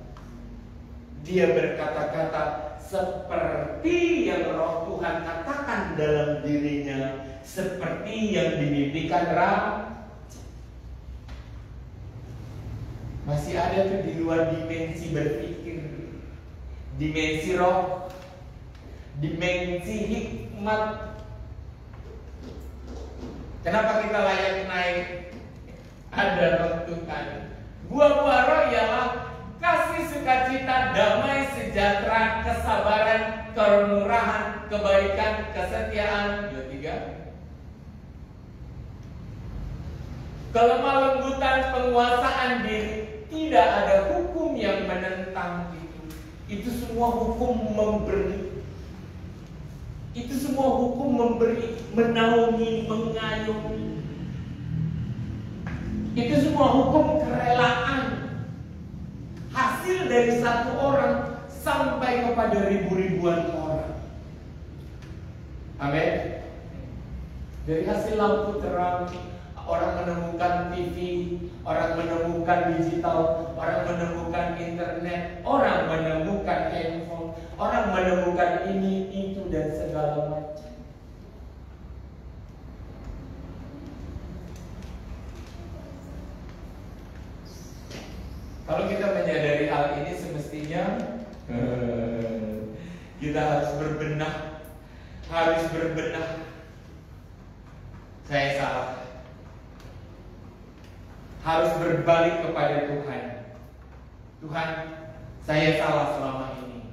[SPEAKER 3] Dia berkata-kata seperti yang Roh Tuhan katakan dalam dirinya, seperti yang dimimpikan raja. Masih ada tuh di luar dimensi berpikir, dimensi roh, dimensi hikmat. Kenapa kita layak naik? Ada Roh Tuhan. Buah-buah roh ialah kasih, sukacita, damai, sejahtera, kesabaran, kemurahan, kebaikan, kesetiaan. 2-3. Kelemah lembutan, penguasaan diri. Tidak ada hukum yang menentang itu. Itu semua hukum memberi. Itu semua hukum memberi, menaungi, mengayomi. Itu semua hukum kerelaan. Hasil dari satu orang sampai kepada ribu-ribuan orang. Amin. Dari hasil lampu terang, orang menemukan TV, orang menemukan digital, orang menemukan internet, orang menemukan handphone, orang menemukan ini, itu, dan segala macam. Kalau kita menyadari hal ini, semestinya kita harus berbenah. Saya salah. Harus berbalik kepada Tuhan. Tuhan, saya salah selama ini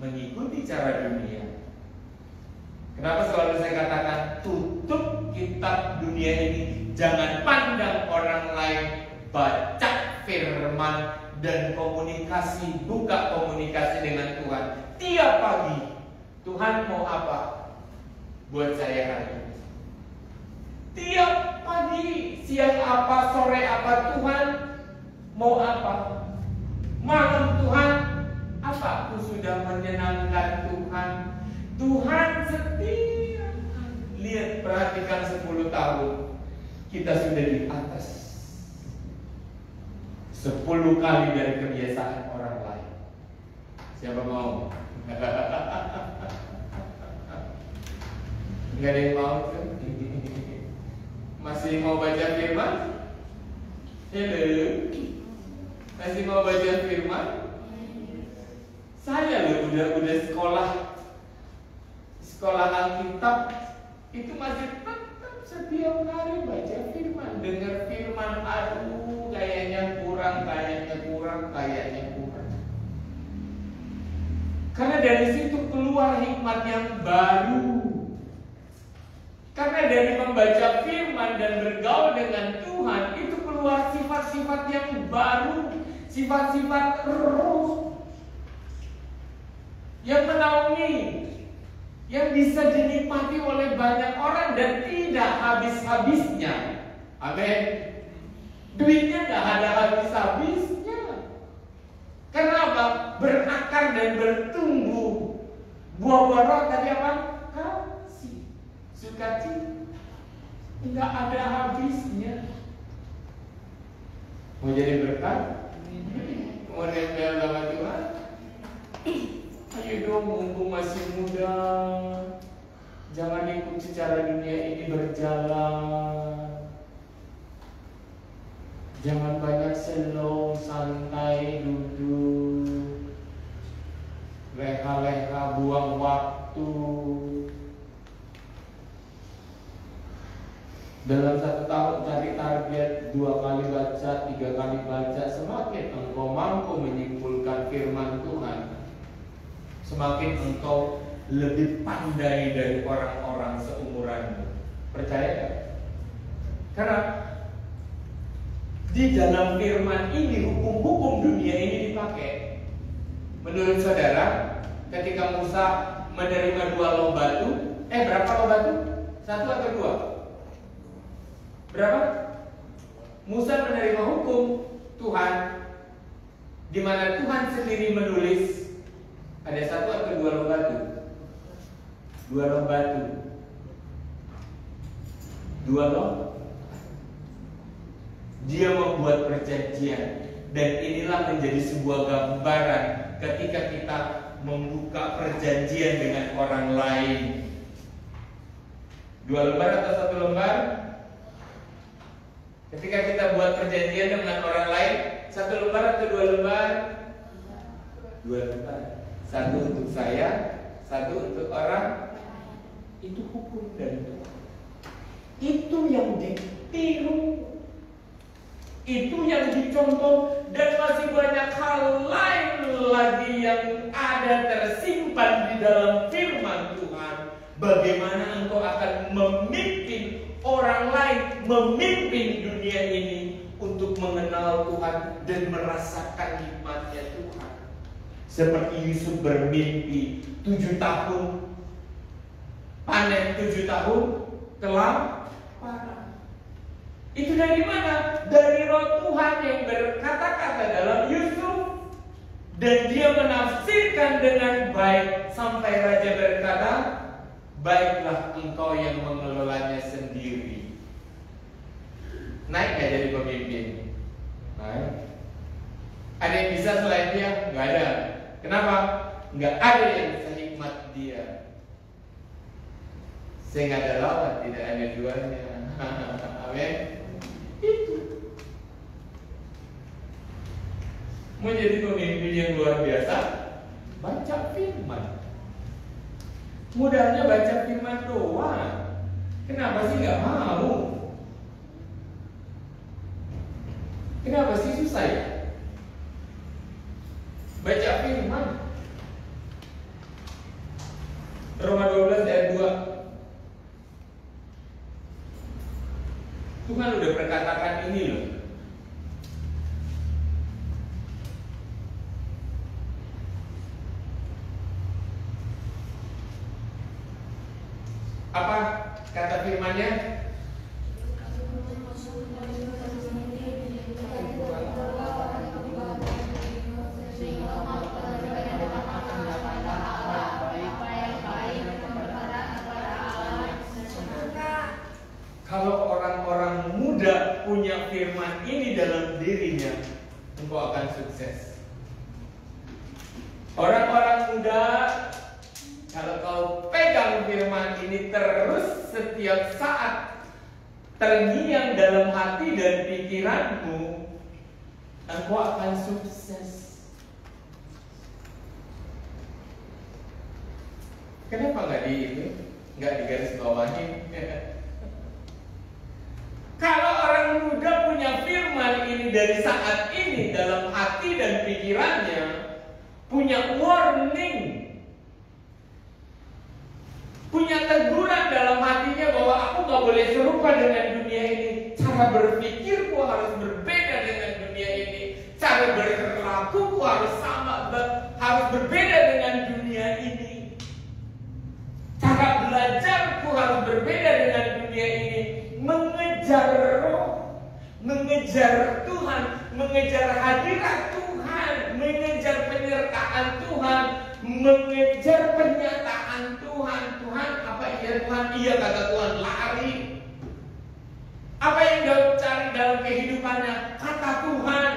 [SPEAKER 3] mengikuti cara dunia. Kenapa selalu saya katakan tutup kitab dunia ini, jangan pandang orang lain, baca firman dan komunikasi, buka komunikasi dengan Tuhan. Tiap pagi Tuhan mau apa buat saya hari ini? Tiap pagi, siang apa, sore apa, Tuhan mau apa? Malam Tuhan, apa aku sudah menyenangkan Tuhan? Tuhan setia. Lihat, perhatikan 10 tahun kita sudah di atas 10 kali dari kebiasaan orang lain. Siapa mau? Gak ada yang mau tuh. Masih mau baca firman? Hello? Masih mau baca firman? Saya loh udah sekolah Alkitab itu masih tetap setiap hari baca firman, dengar firman. Aduh, kayaknya kurang. Karena dari situ keluar hikmat yang baru. Karena dari membaca firman dan bergaul dengan Tuhan, itu keluar sifat-sifat yang baru, sifat-sifat roh yang menaungi, yang bisa dinikmati oleh banyak orang dan tidak habis-habisnya. Amin. Duitnya gak ada habis-habisnya. Karena apa? Berakar dan bertumbuh. Buah-buah roh tadi apa? Kasih, sukacita, nggak ada habisnya. Mau jadi berkat? Mau nempel sama Tuhan? Ayo dong, mumpung masih muda. Jangan ikuti cara dunia ini berjalan. Jangan banyak slow, santai, duduk, leha-leha, buang waktu. Dalam 1 tahun cari target 2 kali baca, 3 kali baca. Semakin engkau mampu menyimpulkan firman Tuhan, semakin engkau lebih pandai dari orang-orang seumuranmu. Percaya kan? Karena di dalam firman ini hukum-hukum dunia ini dipakai. Menurut saudara, ketika Musa menerima 2 loh batu, berapa loh batu? 1 atau 2? Berapa? Musa menerima hukum Tuhan, di mana Tuhan sendiri menulis ada 1 atau 2 loh batu? 2 loh batu. 2 loh. Dia membuat perjanjian, dan inilah menjadi sebuah gambaran ketika kita membuka perjanjian dengan orang lain. 2 lembar atau 1 lembar? Ketika kita buat perjanjian dengan orang lain, 1 lembar atau 2 lembar? 2 lembar. 1 untuk saya, 1 untuk orang. Itu hukum dari Tuhan. Itu yang ditiru, itu yang dicontoh, dan masih banyak hal lain lagi yang ada tersimpan di dalam firman Tuhan. Bagaimana engkau akan memimpin orang lain, memimpin dunia ini untuk mengenal Tuhan dan merasakan nikmatnya Tuhan. Seperti Yusuf bermimpi 7 tahun panen, 7 tahun kelaparan. Itu dari mana? Dari Roh Tuhan yang berkata-kata dalam Yusuf, dan dia menafsirkan dengan baik sampai raja berkata, baiklah engkau yang mengelolanya sendiri. Naik gak jadi pemimpin? Naik. Ada yang bisa selain dia? Gak ada. Kenapa? Gak ada yang sehikmat dia. Sehingga ada lawan, tidak ada duanya. Amin. Itu. Mau jadi pemimpin yang luar biasa, baca firman. Mudahnya baca firman doang. Kenapa sih nggak mau? Kenapa sih susah ya? Baca firman. Roma 12 ayat 2. Tuhan udah berkatakan ini loh. Apa kata firman-Nya? Kalau orang-orang muda punya firman ini dalam dirinya, engkau akan sukses. Orang-orang muda, kalau kau pegang firman ini terus setiap saat terngiang dalam hati dan pikiranmu, engkau akan sukses. Kenapa nggak digaris bawahi? Kalau orang muda punya firman ini dari saat ini dalam hati dan pikirannya, punya warning, punya teguran dalam hatinya bahwa aku gak boleh serupa dengan dunia ini. Cara berpikirku harus berbeda dengan dunia ini. Cara berlakuku harus berbeda dengan dunia ini. Cara belajarku harus berbeda dengan dunia ini. Mengejar roh, mengejar Tuhan, mengejar hadirat Tuhan, mengejar penyertaan Tuhan, mengejar pernyataan Tuhan. Tuhan, apa iya Tuhan? Iya kata Tuhan, lari. Apa yang Daud cari dalam kehidupannya? Kata Tuhan.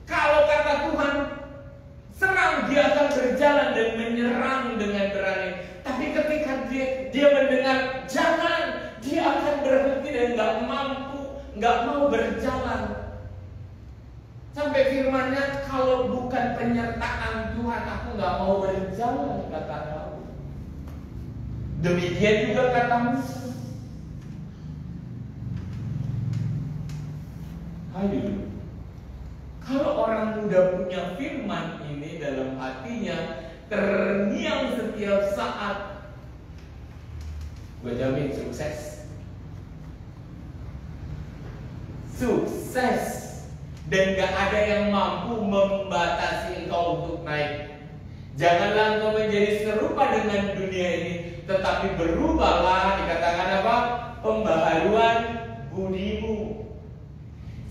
[SPEAKER 3] Kalau kata Tuhan serang, dia akan berjalan dan menyerang dengan berani. Tapi ketika nggak mau berjalan. Sampai firman-Nya, kalau bukan penyertaan Tuhan, aku nggak mau berjalan, kata Daud. Demikian juga kata Musa. Haleluya. Kalau orang muda punya firman ini dalam hatinya, terngiang setiap saat, gue jamin sukses. Sukses. Dan gak ada yang mampu membatasi engkau untuk naik. Janganlah engkau menjadi serupa dengan dunia ini, tetapi berubahlah, dikatakan apa? Pembaharuan budimu,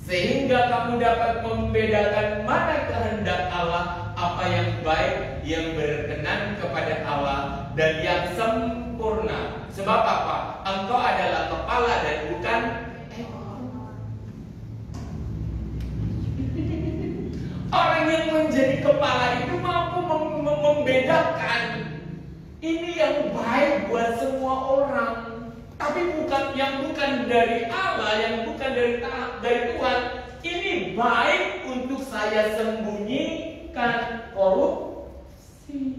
[SPEAKER 3] sehingga kamu dapat membedakan mana kehendak Allah, apa yang baik, yang berkenan kepada Allah, dan yang sempurna. Sebab apa? Engkau adalah kepala dan bukan ekor. Orang yang menjadi kepala itu mampu membedakan ini yang baik buat semua orang, tapi bukan dari Allah, yang bukan dari Tuhan. Ini baik untuk saya sembunyikan korupsi.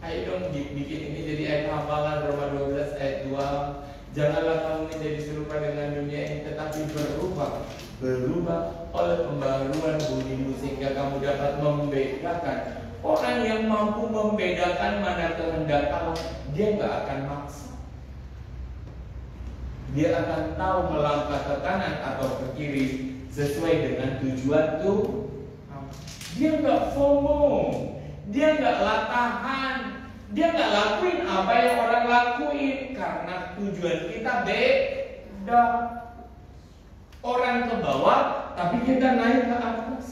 [SPEAKER 3] Ayo dong bikin ini jadi ayat hafalan Roma 12 ayat 2. Janganlah kamu menjadi serupa dengan dunia ini, tetapi berubah oleh pembaharuan budimu, sehingga kamu dapat membedakan. Orang yang mampu membedakan mana kehendak Allah, dia nggak akan maksa. Dia akan tahu melangkah ke kanan atau ke kiri sesuai dengan tujuan tuh. Dia nggak FOMO, dia nggak latahan. Dia nggak lakuin apa yang orang lakuin, karena tujuan kita beda. Orang ke bawah, tapi kita naik ke atas.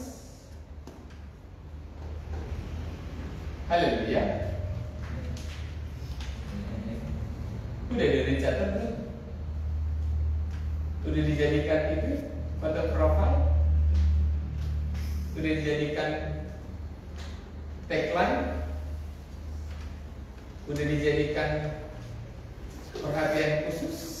[SPEAKER 3] Haleluya. Udah dicatat belum? Udah dijadikan itu foto profil? Udah dijadikan tagline? Udah dijadikan perhatian khusus?